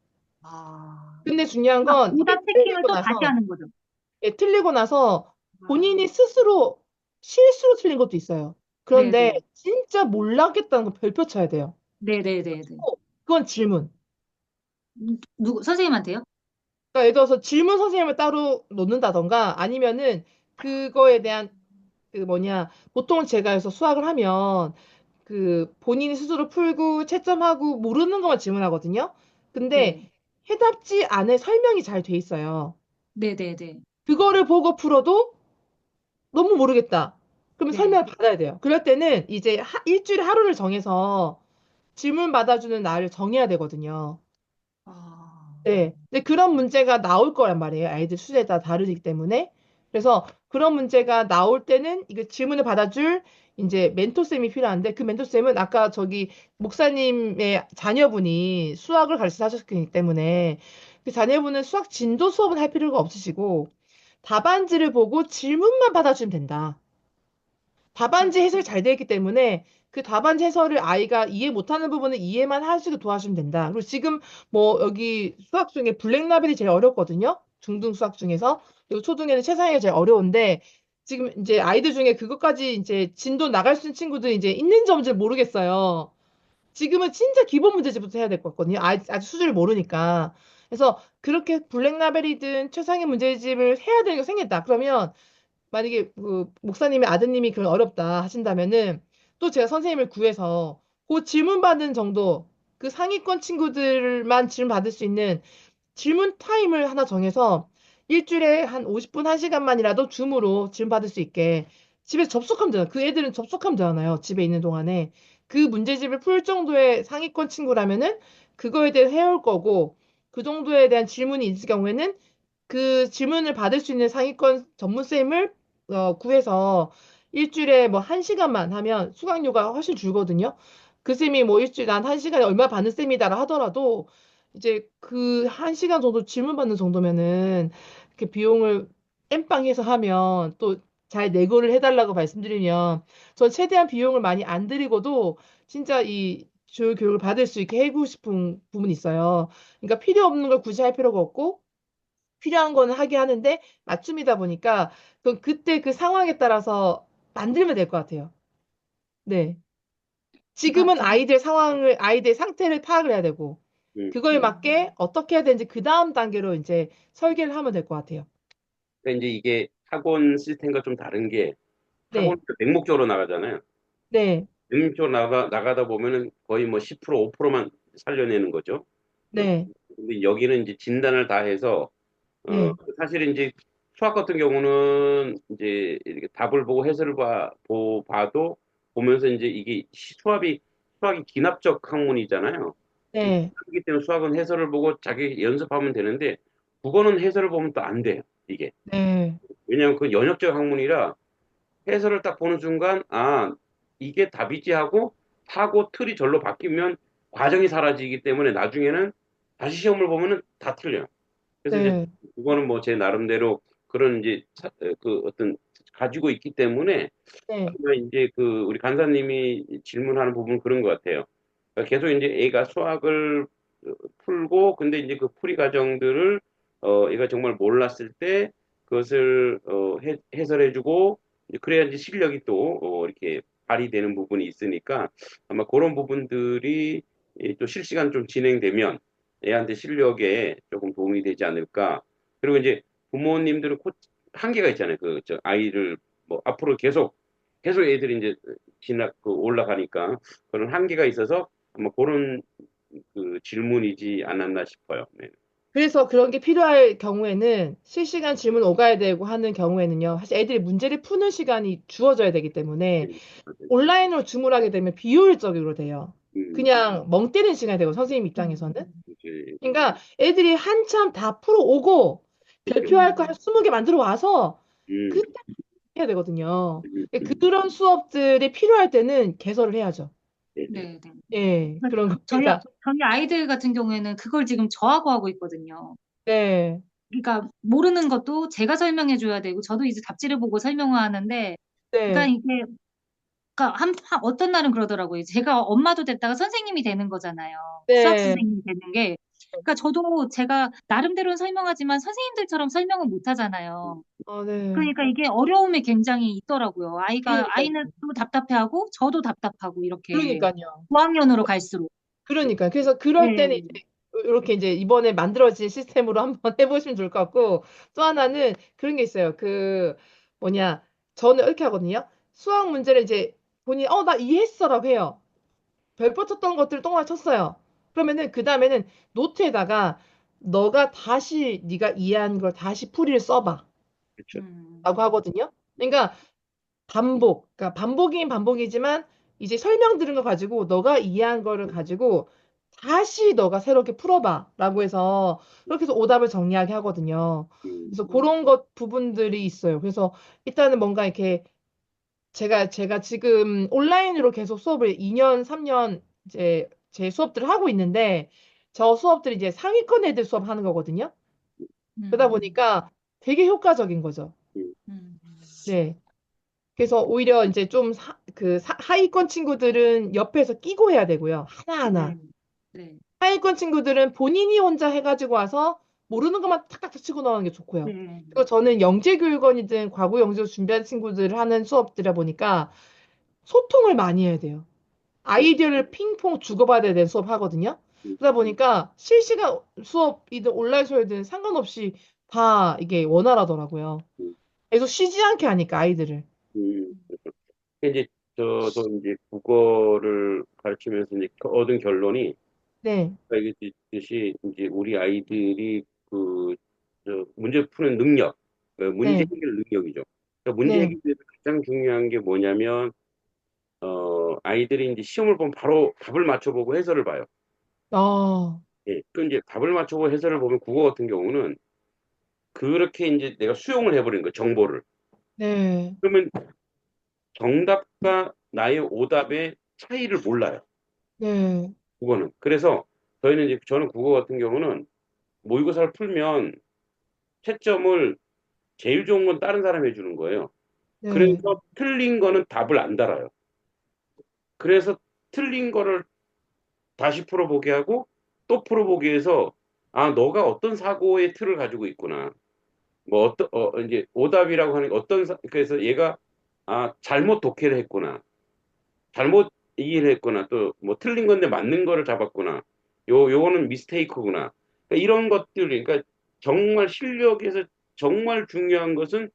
아, 근데 중요한 그러니까 건 이게 오답 체킹을 틀리고 또 다시 나서 하는 거죠. 틀리고 나서 아, 본인이 스스로 실수로 틀린 것도 있어요. 그런데 네네. 진짜 몰랐겠다는 거 별표 쳐야 돼요. 네네네네. 그건 질문. 선생님한테요? 그러니까 예를 들어서 질문 선생님을 따로 놓는다던가 아니면은 그거에 대한 그 뭐냐 보통 제가 해서 수학을 하면 그 본인이 스스로 풀고 채점하고 모르는 것만 질문하거든요. 근데 네. 해답지 안에 설명이 잘 돼 있어요. 네네네. 그거를 보고 풀어도 너무 모르겠다. 그러면 네. 설명을 받아야 돼요. 그럴 때는 이제 일주일에 하루를 정해서 질문 받아주는 날을 정해야 되거든요. 아, 네. 근데 그런 문제가 나올 거란 말이에요. 아이들 수준에 따라 다르기 때문에. 그래서 그런 문제가 나올 때는 이거 질문을 받아줄 이제 멘토쌤이 필요한데 그 멘토쌤은 아까 저기 목사님의 자녀분이 수학을 가르쳐 하셨기 때문에 그 자녀분은 수학 진도 수업은 할 필요가 없으시고 답안지를 보고 질문만 받아주면 된다. 답안지 해석이 잘 되어 있기 때문에 그 답안지 해설을 아이가 이해 못하는 부분을 이해만 하시고 도와주면 된다. 그리고 지금 뭐 여기 수학 중에 블랙라벨이 제일 어렵거든요. 중등 수학 중에서. 그리고 초등에는 최상위가 제일 어려운데 지금 이제 아이들 중에 그것까지 이제 진도 나갈 수 있는 친구들이 이제 있는지 없는지 모르겠어요. 지금은 진짜 기본 문제집부터 해야 될 것 같거든요. 아직 수준을 모르니까. 그래서 그렇게 블랙라벨이든 최상위 문제집을 해야 되는 게 생겼다. 그러면 만약에 그 목사님의 아드님이 그런 어렵다 하신다면은 또 제가 선생님을 구해서 그 질문 받는 정도 그 상위권 친구들만 질문 받을 수 있는 질문 타임을 하나 정해서 일주일에 한 50분, 1시간만이라도 줌으로 질문 받을 수 있게 집에 접속하면 되잖아요. 그 애들은 접속하면 되잖아요. 집에 있는 동안에. 그 문제집을 풀 정도의 상위권 친구라면은 그거에 대해 해올 거고 그 정도에 대한 질문이 있을 경우에는 그 질문을 받을 수 있는 상위권 전문쌤을 구해서 일주일에 뭐 1시간만 하면 수강료가 훨씬 줄거든요. 그 쌤이 뭐 일주일에 한 1시간에 얼마 받는 쌤이다라 하더라도 이제 그 1시간 정도 질문 받는 정도면은 이렇게 비용을 엠빵해서 하면 또 잘 내고를 해달라고 말씀드리면 전 최대한 비용을 많이 안 들이고도 진짜 이 조교 교육을 받을 수 있게 해주고 싶은 부분이 있어요. 그러니까 필요 없는 걸 굳이 할 필요가 없고 필요한 거는 하게 하는데 맞춤이다 보니까 그때 그 상황에 따라서 만들면 될 것 같아요. 네. 그러니까 지금은 아이들 상황을, 아이들 상태를 파악을 해야 되고, 음. 그거에 맞게 어떻게 해야 되는지 그 다음 단계로 이제 설계를 하면 될 것 같아요. 그러니까 이제 이게 학원 시스템과 좀 다른 게 학원 네. 맹목적으로 나가잖아요. 네. 맹목적으로 나가다 보면은 거의 뭐 10%, 5%만 살려내는 거죠. 어, 네. 근데 여기는 이제 진단을 다 해서 네. 사실 이제 수학 같은 경우는 이제 이렇게 답을 보고 해설을 봐도 보면서 이제 이게 수학이 기납적 학문이잖아요. 네. 그렇기 때문에 수학은 해설을 보고 자기 연습하면 되는데 국어는 해설을 보면 또 안 돼요. 이게. 네. 왜냐하면 그 연역적 학문이라 해설을 딱 보는 순간 아 이게 답이지 하고 틀이 절로 바뀌면 과정이 사라지기 때문에 나중에는 다시 시험을 보면은 다 틀려요. 그래서 이제 네. 그거는 뭐 제 나름대로 그런 이제 그 어떤 가지고 있기 때문에 네. 아마 이제 그 우리 간사님이 질문하는 부분은 그런 것 같아요. 그러니까 계속 이제 애가 수학을 풀고 근데 이제 그 풀이 과정들을 애가 정말 몰랐을 때 그것을 해설해주고 이제 그래야 이제 실력이 또 이렇게 발휘되는 부분이 있으니까 아마 그런 부분들이 또 실시간 좀 진행되면 애한테 실력에 조금 도움이 되지 않을까. 그리고 이제 부모님들은 한계가 있잖아요. 저 아이를 뭐 앞으로 계속 애들이 이제 올라가니까 그런 한계가 있어서 아마 그런 그 질문이지 않았나 싶어요. 네. 그래서 그런 게 필요할 경우에는 실시간 질문 오가야 되고 하는 경우에는요. 사실 애들이 문제를 푸는 시간이 주어져야 되기 때문에 맞아요. 온라인으로 주문하게 되면 비효율적으로 돼요. 음, 그냥 멍 때리는 시간이 되고 선생님 입장에서는. 음. 이제 그러니까 애들이 한참 다 풀어오고 그렇죠. 발표할 거 한 20개 만들어 와서 음, 그때 해야 되거든요. 음, 그런 수업들이 필요할 때는 개설을 해야죠. 네, 네. 네, 네. 예, 그러니까 그런 겁니다. 저희 아이들 같은 경우에는 그걸 지금 저하고 하고 있거든요. 네, 그러니까 모르는 것도 제가 설명해 줘야 되고 저도 이제 잡지를 보고 설명을 하는데 그러니까 네, 이게 그러니까 어떤 날은 그러더라고요. 제가 엄마도 됐다가 선생님이 되는 거잖아요. 수학 네, 선생님이 되는 게. 그러니까 저도 제가 나름대로는 설명하지만 선생님들처럼 설명을 못 하잖아요. 네. 그러니까 이게 어려움이 굉장히 있더라고요. 그러니까요. 아이는 또 답답해하고 저도 답답하고 이렇게 그러니까요. 고학년으로 갈수록. 그러니까 그래서 그럴 때는 네. 이제 이렇게 이제 이번에 만들어진 시스템으로 한번 해보시면 좋을 것 같고 또 하나는 그런 게 있어요. 그 뭐냐 저는 이렇게 하거든요. 수학 문제를 이제 본인이 나 이해했어라고 해요. 별표 쳤던 것들을 똥을 쳤어요. 그러면은 그 다음에는 노트에다가 너가 다시 네가 이해한 걸 다시 풀이를 써봐 그렇죠. 라고 하거든요. 그러니까 그러니까 반복이긴 반복이지만 이제 설명 들은 거 가지고 너가 이해한 거를 가지고 다시 너가 새롭게 풀어봐라고 해서 그렇게 해서 오답을 정리하게 하거든요. 음, 그래서 그런 것 부분들이 있어요. 그래서 일단은 뭔가 이렇게 제가 지금 온라인으로 계속 수업을 2년, 3년 이제 제 수업들을 하고 있는데 저 수업들이 이제 상위권 애들 수업하는 거거든요. 그러다 음, 보니까 되게 효과적인 거죠. 음, 음, 네. 그래서 오히려 이제 좀 하위권 친구들은 옆에서 끼고 해야 되고요. 하나하나. 네, 네, 하위권 친구들은 본인이 혼자 해가지고 와서 모르는 것만 탁탁탁 치고 나오는 게 좋고요. 네, 그리고 저는 영재교육원이든 과거 영재로 준비한 친구들 하는 수업들이다 보니까 소통을 많이 해야 돼요. 음, 아이디어를 핑퐁 주고받아야 되는 수업 하거든요. 그러다 보니까 실시간 수업이든 온라인 수업이든 상관없이 다 이게 원활하더라고요. 음, 계속 쉬지 않게 하니까 아이들을. 음. 이제 저도 이제 국어를 가르치면서 이제 얻은 결론이 네, 알겠듯이 이제 우리 아이들이 그 문제 푸는 능력, 문제 네, 해결 능력이죠. 그러니까 문제 네. 해결에서 가장 중요한 게 뭐냐면 아이들이 이제 시험을 보면 바로 답을 맞춰보고 해설을 봐요. 아, 예, 그 이제 답을 맞춰보고 해설을 보면 국어 같은 경우는 그렇게 이제 내가 수용을 해버린 거예요, 정보를. 네, 그러면 정답과 나의 오답의 차이를 몰라요. 네, 국어는. 그래서 저희는 이제 저는 국어 같은 경우는 모의고사를 풀면 채점을 제일 좋은 건 다른 사람이 해주는 거예요. 네, 그래서 틀린 거는 답을 안 달아요. 그래서 틀린 거를 다시 풀어보게 하고 또 풀어보게 해서 아, 너가 어떤 사고의 틀을 가지고 있구나. 뭐 어떤 이제 오답이라고 하는 게 그래서 얘가 아, 잘못 독해를 했구나. 잘못 이해를 했구나. 또 뭐 틀린 건데 맞는 거를 잡았구나. 요거는 미스테이크구나. 그러니까 이런 것들, 그러니까 정말 실력에서 정말 중요한 것은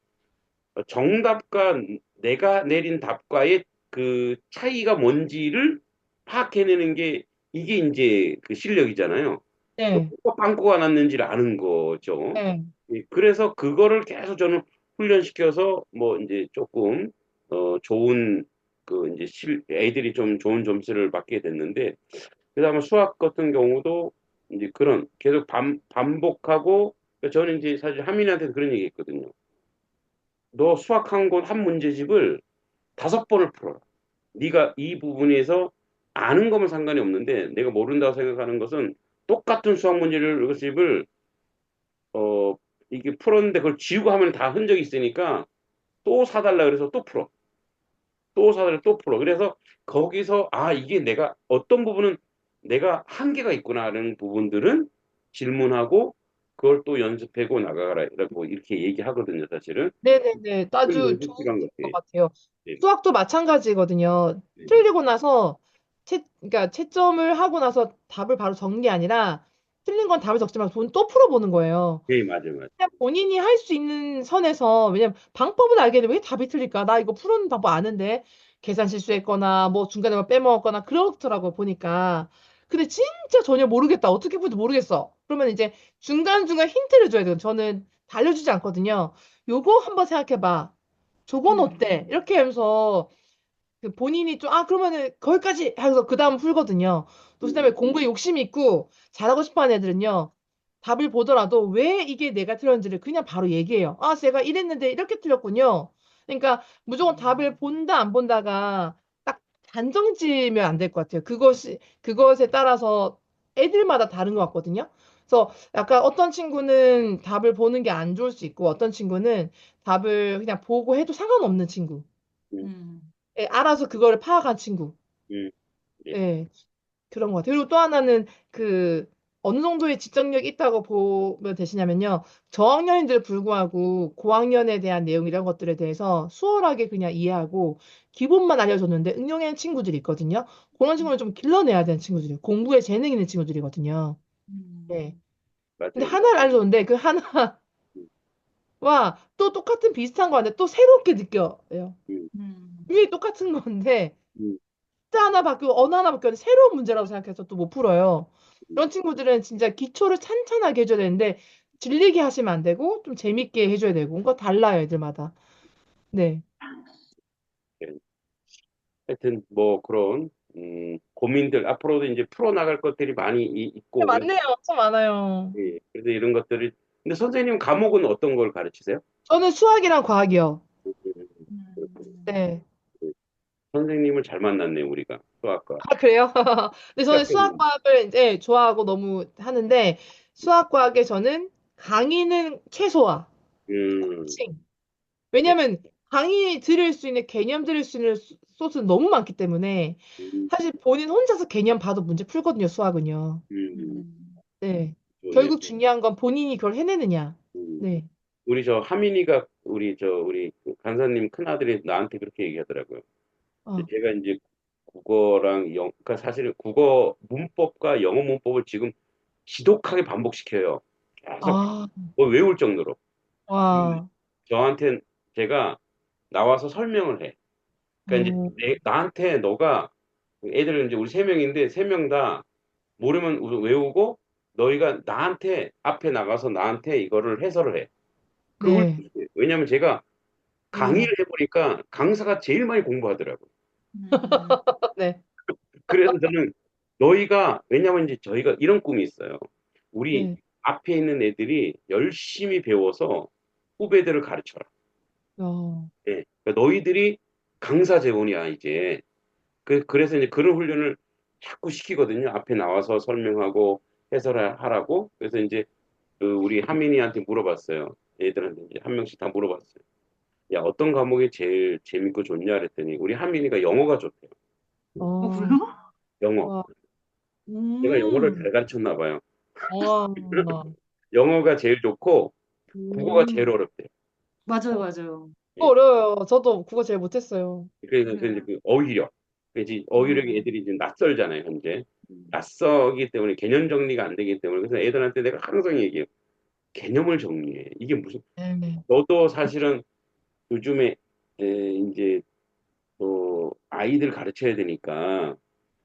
정답과 내가 내린 답과의 그 차이가 뭔지를 파악해내는 게 이게 이제 그 실력이잖아요. 네, 뭐가 빵꾸가 났는지를 아는 거죠. 네. 예, 그래서 그거를 계속 저는 훈련시켜서 뭐 이제 조금 좋은 그 이제 애들이 좀 좋은 점수를 받게 됐는데 그다음에 수학 같은 경우도 이제 그런 계속 반복하고 저는 이제 사실 하민이한테도 그런 얘기 했거든요. 너 수학 한 문제집을 5번을 풀어라. 네가 이 부분에서 아는 거면 상관이 없는데 내가 모른다고 생각하는 것은 똑같은 수학 문제집을 어 이게 풀었는데 그걸 지우고 하면 다 흔적이 있으니까 또 사달라 그래서 또 풀어. 또 사달라 또 풀어. 그래서 거기서 아 이게 내가 어떤 부분은 내가 한계가 있구나라는 부분들은 질문하고 그걸 또 연습하고 나가라라고 이렇게 얘기하거든요, 사실은. 네네네. 그런 아주 연습 좋은 시간 것 같아요. 같아요. 네, 수학도 마찬가지거든요. 네, 틀리고 나서 그러니까 채점을 하고 나서 답을 바로 적는 게 아니라 틀린 건 답을 적지 말고 또 풀어보는 거예요. 네, 맞아요, 맞아요. 그냥 본인이 할 수 있는 선에서 왜냐면 방법은 알겠는데 왜 답이 틀릴까? 나 이거 푸는 방법 아는데 계산 실수했거나 뭐 중간에 뭐 빼먹었거나 그렇더라고 보니까. 근데 진짜 전혀 모르겠다. 어떻게 풀지 모르겠어. 그러면 이제 중간중간 힌트를 줘야 돼요. 저는 다 알려주지 않거든요. 요거 한번 생각해봐. 저건 어때? 이렇게 하면서 그 본인이 좀, 아, 그러면은 거기까지 해서 그 다음 풀거든요. 또 그다음에 음, 공부에 욕심이 있고 잘하고 싶어 하는 애들은요. 답을 보더라도 왜 이게 내가 틀렸는지를 그냥 바로 얘기해요. 아, 제가 이랬는데 이렇게 틀렸군요. 그러니까 무조건 답을 본다, 안 본다가 딱 단정 지으면 안 될 것 같아요. 그것에 따라서 애들마다 다른 것 같거든요. 그래서 약간 어떤 친구는 답을 보는 게 안 좋을 수 있고 어떤 친구는 답을 그냥 보고 해도 상관없는 친구. 음, 음, 예, 알아서 그거를 파악한 친구. 음, 네, 예, 그런 것 같아요. 그리고 또 하나는 그 어느 정도의 지적력이 있다고 보면 되시냐면요. 저학년인들 불구하고 고학년에 대한 내용 이런 것들에 대해서 수월하게 그냥 이해하고 기본만 알려줬는데 응용하는 친구들이 있거든요. 그런 친구는 좀 길러내야 되는 친구들이에요. 공부에 재능 있는 친구들이거든요. 예. 음, 근데 맞아요, 하나를 알려줬는데 그 음, 하나와 또 똑같은 비슷한 거 하는데 또 새롭게 느껴요. 음, 음, 분명히 똑같은 건데 음, 숫자 하나 바뀌고 언어 하나 바뀌었는데 새로운 문제라고 생각해서 또 못 풀어요. 음. 이런 친구들은 진짜 기초를 찬찬하게 해줘야 되는데 질리게 하시면 안 되고 좀 재밌게 해줘야 되고 뭔가 달라요 애들마다. 네. 네. 하여튼 뭐 그런 고민들 앞으로도 이제 풀어나갈 것들이 많이 네, 있고 그래서 맞네요. 엄청 많아요. 예, 그래서 이런 것들이 근데 선생님 과목은 어떤 걸 가르치세요? 저는 수학이랑 과학이요. 그렇군요. 음, 네. 네. 선생님을 잘 만났네 우리가 수학과 아, 그래요? 근데 저는 수학생님. 수학과학을 이제 좋아하고 너무 하는데 수학과학에 저는 강의는 최소화. 음, 네. 왜냐면 강의 들을 수 있는 개념 들을 수 있는 소스는 너무 많기 때문에 음, 사실 본인 혼자서 개념 봐도 문제 풀거든요, 수학은요. 음, 네. 네. 결국 중요한 건 본인이 그걸 해내느냐. 음. 네. 우리 저 하민이가 우리 그 간사님 큰아들이 나한테 그렇게 얘기하더라고요. 근데 어, 제가 이제 국어랑 그러니까 사실은 국어 문법과 영어 문법을 지금 지독하게 반복시켜요. 계속 아, 뭐 외울 정도로. 그러면 와, 저한테 제가 나와서 설명을 해. 그러니까 이제 오, 나한테 너가 애들은 이제 우리 세 명인데 세 명 다 모르면 외우고 너희가 나한테 앞에 나가서 나한테 이거를 해설을 해. 그걸 네, 왜냐면 제가 음, 강의를 해보니까 강사가 제일 많이 공부하더라고요. 음, 네, 그래서 저는 너희가 왜냐면 이제 저희가 이런 꿈이 있어요. 우리 네, 앞에 있는 애들이 열심히 배워서 후배들을 가르쳐라. 어, 예. 그러니까 너희들이 강사 재원이야 이제. 그래서 이제 그런 훈련을 자꾸 시키거든요. 앞에 나와서 설명하고 해설하라고. 그래서 이제 그 우리 하민이한테 물어봤어요. 애들한테 이제 한 명씩 다 물어봤어요. 야, 어떤 과목이 제일 재밌고 좋냐 그랬더니 우리 하민이가 영어가 좋대요. 어, 그래요? 영어. 와, 제가 영어를 음, 잘 가르쳤나 봐요. 와, 영어가 제일 좋고 국어가 제일 음, 어렵대요. 맞아요, 어, 맞아요. 예. 어려워요. 저도 국어 제일 못했어요. 그래서 이제 그 어휘력. 그래서 어휘력이 음, 애들이 지금 낯설잖아요, 현재. 음, 낯서기 때문에 개념 정리가 안 되기 때문에 그래서 애들한테 내가 항상 얘기해요. 개념을 정리해. 이게 무슨 네, 너도 사실은 요즘에 이제 또 아이들 가르쳐야 되니까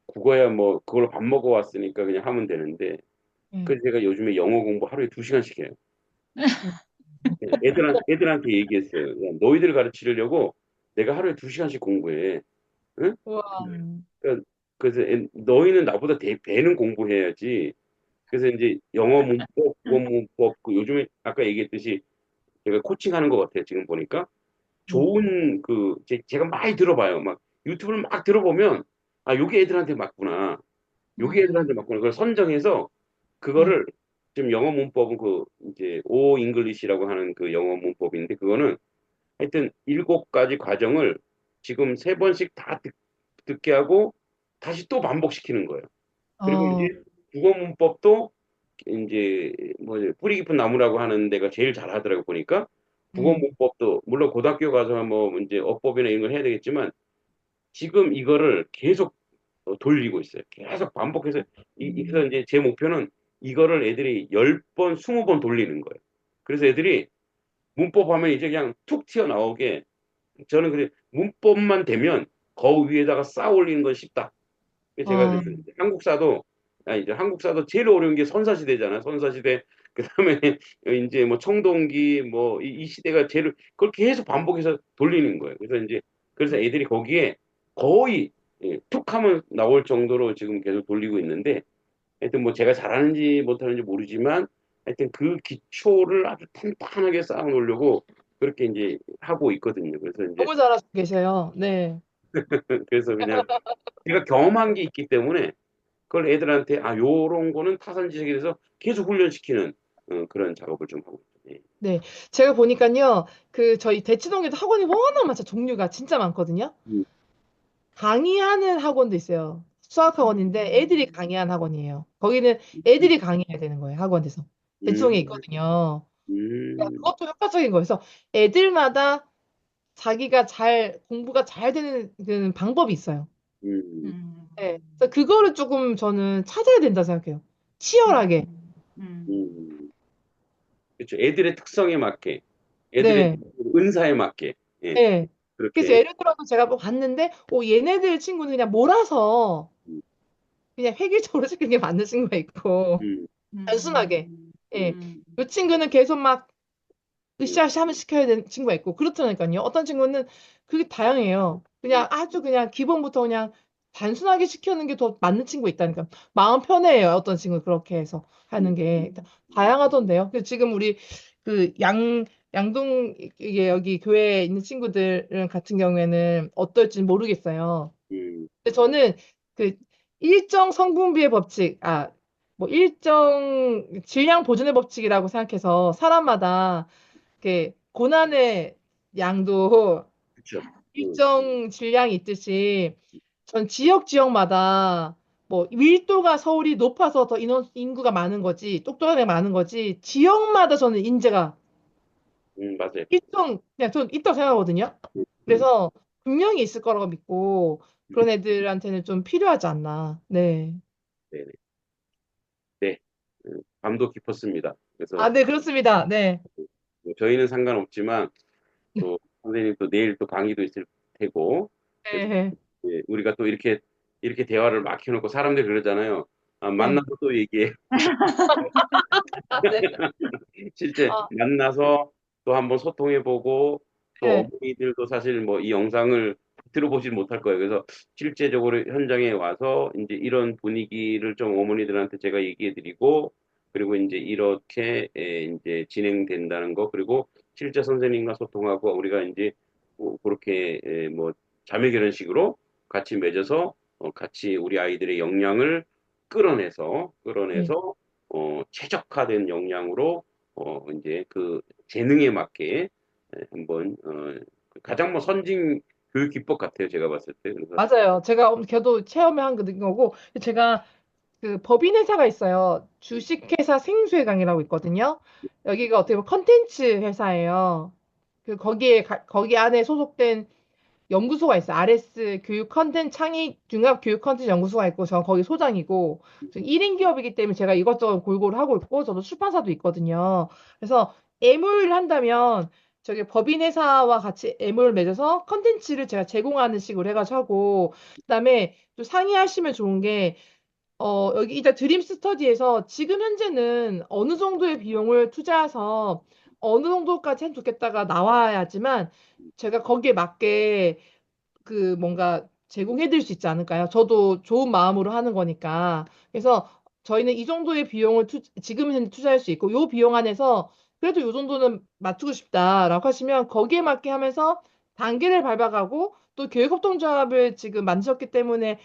국어야 뭐 그걸로 밥 먹어 왔으니까 그냥 하면 되는데 네, 그래서 제가 요즘에 영어 공부 하루에 2시간씩 해요. 음, 애들한테 얘기했어요. 야, 너희들 가르치려고 내가 하루에 2시간씩 공부해. 응? 와, 그러니까 그래서 너희는 나보다 배는 공부해야지. 그래서 이제 영어 문법, 국어 문법, 요즘에 아까 얘기했듯이 제가 코칭하는 것 같아요. 지금 보니까 음, 좋은 제가 많이 들어봐요. 막 유튜브를 막 들어보면 아, 요게 애들한테 맞구나. 요게 애들한테 음, 맞구나. 그걸 선정해서 네, 그거를 지금 영어 문법은 이제 오 잉글리시라고 하는 그 영어 문법인데 그거는 하여튼 7가지 과정을 지금 3번씩 다 듣게 하고 다시 또 반복시키는 거예요. 그리고 어, 이제 국어 문법도 이제 뭐 뿌리 깊은 나무라고 하는 데가 제일 잘하더라고 보니까 국어 네, 문법도 물론 고등학교 가서 뭐 이제 어법이나 이런 걸 해야 되겠지만 지금 이거를 계속 돌리고 있어요. 계속 반복해서 그래서 음, 이제 제 목표는 이거를 애들이 10번, 20번 돌리는 거예요. 그래서 애들이 문법 하면 이제 그냥 툭 튀어나오게 저는 그래 문법만 되면 거울 위에다가 쌓아 올리는 건 쉽다. 제가 어, 그래서 이제 한국사도 이제 한국사도 제일 어려운 게 선사시대잖아. 선사시대 그다음에 이제 뭐 청동기 뭐 이 시대가 제일 그걸 계속 반복해서 돌리는 거예요. 그래서 애들이 거기에 거의 툭 하면 나올 정도로 지금 계속 돌리고 있는데 하여튼 뭐 제가 잘하는지 못하는지 모르지만 하여튼 그 기초를 아주 탄탄하게 쌓아 놓으려고 그렇게 이제 하고 있거든요. 너무 잘하시고 계세요. 네. 그래서 그냥 제가 경험한 게 있기 때문에 그걸 애들한테 요런 거는 타산 지식에 대해서 계속 훈련시키는 그런 작업을 좀 하고 있어요. 예. 네. 제가 보니까요, 저희 대치동에도 학원이 워낙 많죠. 종류가 진짜 많거든요. 음, 강의하는 학원도 있어요. 수학 학원인데 애들이 음, 강의하는 학원이에요. 거기는 애들이 강의해야 되는 거예요. 학원에서. 대치동에 음, 있거든요. 그러니까 음, 그것도 효과적인 거예요. 그래서 애들마다 자기가 공부가 잘 되는 그 방법이 있어요. 음, 음, 네. 그래서 그거를 조금 저는 찾아야 된다 생각해요. 치열하게. 음, 음, 음. 그렇죠. 애들의 특성에 맞게, 애들의 네. 은사에 맞게, 예, 네. 그래서 그렇게, 예를 들어서 제가 뭐 봤는데, 얘네들 친구는 그냥 몰아서 음, 그냥 획일적으로 시키는 게 맞는 친구가 있고, 음, 단순하게. 음, 예. 음, 이 친구는 계속 막 음, 으쌰으쌰 하면 시켜야 되는 친구가 있고, 그렇다니까요. 어떤 친구는 그게 다양해요. 음, 그냥 아주 그냥 기본부터 그냥 단순하게 시키는 게 더 맞는 친구가 있다니까. 마음 편해요. 어떤 친구 그렇게 해서 하는 게. 다양하던데요. 그래서 지금 우리 양동, 이게 여기 교회에 있는 친구들 같은 경우에는 어떨지 모르겠어요. 음, 근데 저는 그 일정 성분비의 법칙, 뭐 일정 질량 보존의 법칙이라고 생각해서 사람마다 고난의 양도 그렇죠. 일정 질량이 있듯이 전 지역마다 뭐 밀도가 서울이 높아서 더 인구가 많은 거지, 똑똑한 애가 많은 거지, 지역마다 저는 인재가 맞아요. 그냥 전 있다고 생각하거든요. 음, 음, 그래서 분명히 있을 거라고 믿고 그런 애들한테는 좀 필요하지 않나. 네. 네네. 네. 밤도 깊었습니다. 그래서 아, 네, 그렇습니다. 네. 뭐 저희는 상관없지만 또 선생님 또 내일 또 강의도 있을 테고 그래서 네. 우리가 또 이렇게 대화를 막 해놓고 사람들이 그러잖아요. 아, 네. 만나서 또 얘기해. 아, 네. 실제 아, 만나서 또 한번 소통해보고 또 네. 어머니들도 사실 뭐 이 영상을 들어보질 못할 거예요. 그래서 실제적으로 현장에 와서 이제 이런 분위기를 좀 어머니들한테 제가 얘기해드리고 그리고 이제 이렇게 이제 진행된다는 거 그리고 실제 선생님과 소통하고 우리가 이제 뭐 그렇게 뭐 자매 결혼식으로 같이 맺어서 같이 우리 아이들의 역량을 끌어내서 네. 최적화된 역량으로 이제 그 재능에 맞게 한번 가장 뭐 선진 교육 기법 같아요. 제가 봤을 때. 그래서 맞아요. 제가 저도 체험한 거고, 제가 그 법인회사가 있어요. 주식회사 생수회장이라고 있거든요. 여기가 어떻게 보면 컨텐츠 회사예요. 거기 안에 소속된 연구소가 있어요. RS 교육 컨텐츠 창의 융합 교육 컨텐츠 연구소가 있고 저 거기 소장이고 1인 기업이기 때문에 제가 이것저것 골고루 하고 있고 저도 출판사도 있거든요. 그래서 MOU를 한다면 저기 법인 회사와 같이 MOU를 맺어서 컨텐츠를 제가 제공하는 식으로 해가지고 하고 그다음에 또 상의하시면 좋은 게 여기 일단 드림 스터디에서 지금 현재는 어느 정도의 비용을 투자해서 어느 정도까지 해 좋겠다가 나와야지만 제가 거기에 맞게 그 뭔가 제공해 드릴 수 있지 않을까요? 저도 좋은 마음으로 하는 거니까. 그래서 저희는 이 정도의 비용을 지금 현재 투자할 수 있고 요 비용 안에서 그래도 요 정도는 맞추고 싶다라고 하시면 거기에 맞게 하면서 단계를 밟아가고 또 교육협동조합을 지금 만드셨기 때문에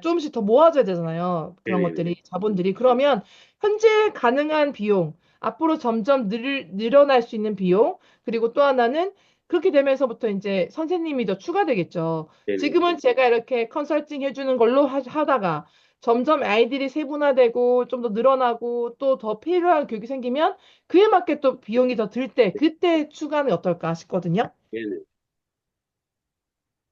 조금씩 더 모아져야 되잖아요. 그런 네네네. 것들이, 자본들이. 그러면 현재 가능한 비용, 앞으로 점점 늘어날 수 있는 비용, 그리고 또 하나는 그렇게 되면서부터 이제 선생님이 더 추가되겠죠. 네네. 지금은 제가 이렇게 컨설팅 해주는 걸로 하다가 점점 아이들이 세분화되고 좀 더 늘어나고 또 더 필요한 교육이 생기면 그에 맞게 또 비용이 더 들 때, 그때 추가는 어떨까 싶거든요. 네네.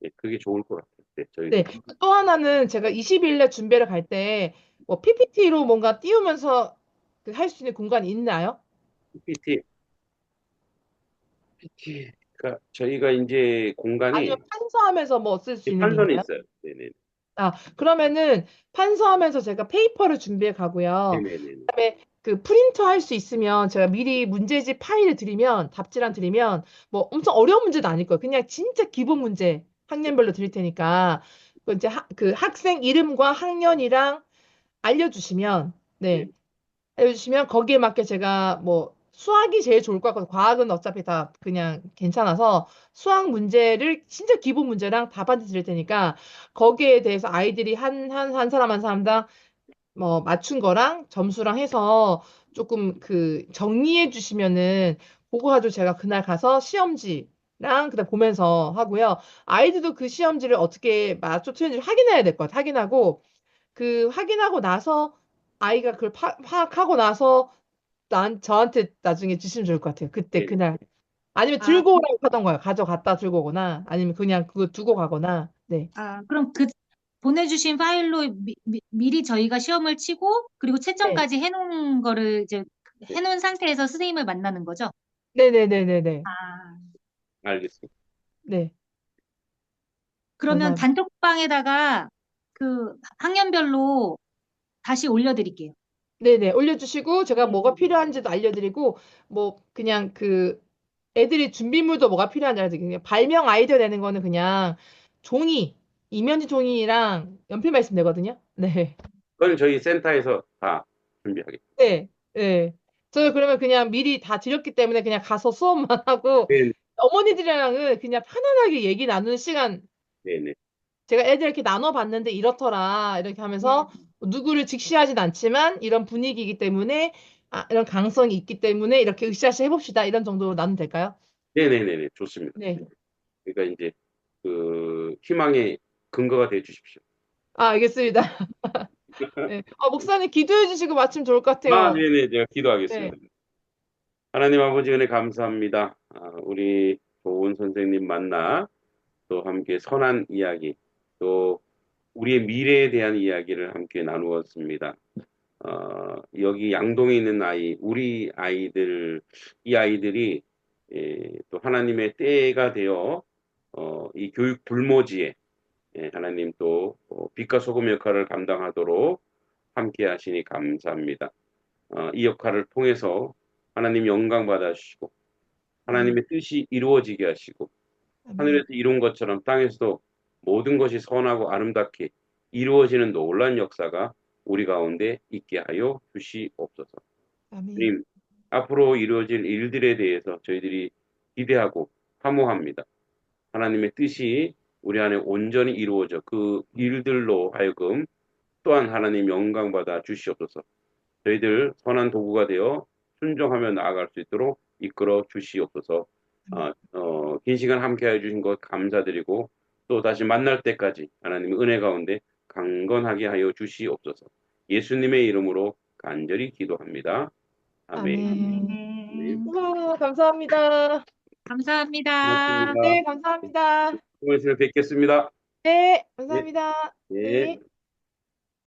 네, 그게 좋을 것 같아요. 네, 저희도 네. 또 하나는 제가 20일에 준비를 갈 때 뭐 PPT로 뭔가 띄우면서 할 수 있는 공간이 있나요? PT, PT가 저희가 이제 아니면 공간이 판서하면서 뭐 쓸 수 있는 게 판선에 있나요? 있어요. 네네. 아, 그러면은 판서하면서 제가 페이퍼를 준비해 가고요. 네네네. 그다음에 그 프린터 할 수 있으면 제가 미리 문제집 파일을 드리면 답지란 드리면 뭐 엄청 어려운 문제도 아닐 거예요. 그냥 진짜 기본 문제 학년별로 드릴 테니까 그 이제 그 학생 이름과 학년이랑 알려주시면 네. 네. 알려주시면 거기에 맞게 제가 뭐 수학이 제일 좋을 것 같고 과학은 어차피 다 그냥 괜찮아서 수학 문제를 진짜 기본 문제랑 답안지 드릴 테니까 거기에 대해서 아이들이 한 사람 한 사람당 뭐 맞춘 거랑 점수랑 해서 조금 그 정리해 주시면은 그거 가지고 제가 그날 가서 시험지랑 그다음 보면서 하고요. 아이들도 그 시험지를 어떻게 맞춰 틀렸는지 확인해야 될 것 같아요. 확인하고 그 확인하고 나서 아이가 그걸 파악하고 나서 저한테 나중에 주시면 좋을 것 같아요. 그때 네네. 그날 아니면 아, 들고 오라고 하던 거예요. 가져갔다 들고 오거나 아니면 그냥 그거 두고 가거나 네. 그럼 그 보내주신 파일로 미리 저희가 시험을 치고 그리고 네. 채점까지 해놓은 거를 이제 네. 해놓은 상태에서 선생님을 만나는 거죠? 네네네네네. 아, 알겠습니다. 네. 그러면 감사합니다. 단톡방에다가 그 학년별로 다시 올려드릴게요. 네네. 올려주시고 제가 네. 뭐가 필요한지도 알려드리고 뭐 그냥 그 애들이 준비물도 뭐가 필요한지 알려드리고 그냥 발명 아이디어 내는 거는 그냥 종이 이면지 종이랑 연필만 있으면 되거든요. 네. 그건 저희 센터에서 다 준비하겠습니다. 네, 네. 저는 그러면 그냥 미리 다 드렸기 때문에 그냥 가서 수업만 하고 네, 어머니들이랑은 그냥 편안하게 얘기 나누는 시간 네네. 제가 애들 이렇게 나눠봤는데 이렇더라 이렇게 네. 하면서 누구를 직시하진 않지만 이런 분위기이기 때문에 이런 강성이 있기 때문에 이렇게 으쌰으쌰 해봅시다 이런 정도로 나누면 될까요? 네네네네. 좋습니다. 네. 그러니까 이제 그 희망의 근거가 돼 주십시오. 아, 알겠습니다. 네. 목사님 기도해 주시고 마치면 좋을 것 아, 같아요. 네네. 제가 네. 기도하겠습니다. 하나님 아버지 은혜 감사합니다. 우리 좋은 선생님 만나 또 함께 선한 이야기, 또 우리의 미래에 대한 이야기를 함께 나누었습니다. 여기 양동에 있는 아이, 우리 아이들, 이 아이들이 또 하나님의 때가 되어 이 교육 불모지에 하나님 또 빛과 소금 역할을 감당하도록 함께 하시니 감사합니다. 이 역할을 통해서 하나님 영광 받아주시고 아멘. 하나님의 뜻이 이루어지게 하시고 아멘. 하늘에서 이룬 것처럼 땅에서도 모든 것이 선하고 아름답게 이루어지는 놀라운 역사가 우리 가운데 있게 하여 주시옵소서. 아멘. 주님, 앞으로 이루어질 일들에 대해서 저희들이 기대하고 사모합니다. 하나님의 뜻이 우리 안에 온전히 이루어져 그 일들로 하여금 또한 하나님 영광 받아 주시옵소서. 저희들 선한 도구가 되어 순종하며 나아갈 수 있도록 이끌어 주시옵소서. 긴 시간 함께해 주신 것 감사드리고 또 다시 만날 때까지 하나님의 은혜 가운데 강건하게 하여 주시옵소서. 예수님의 이름으로 간절히 기도합니다. 아멘. 아멘. 네, 우와, 감사합니다. 감사합니다. 고맙습니다. 네, 감사합니다. 수고하셨습니다. 뵙겠습니다. 네, 네, 감사합니다. 네. 네.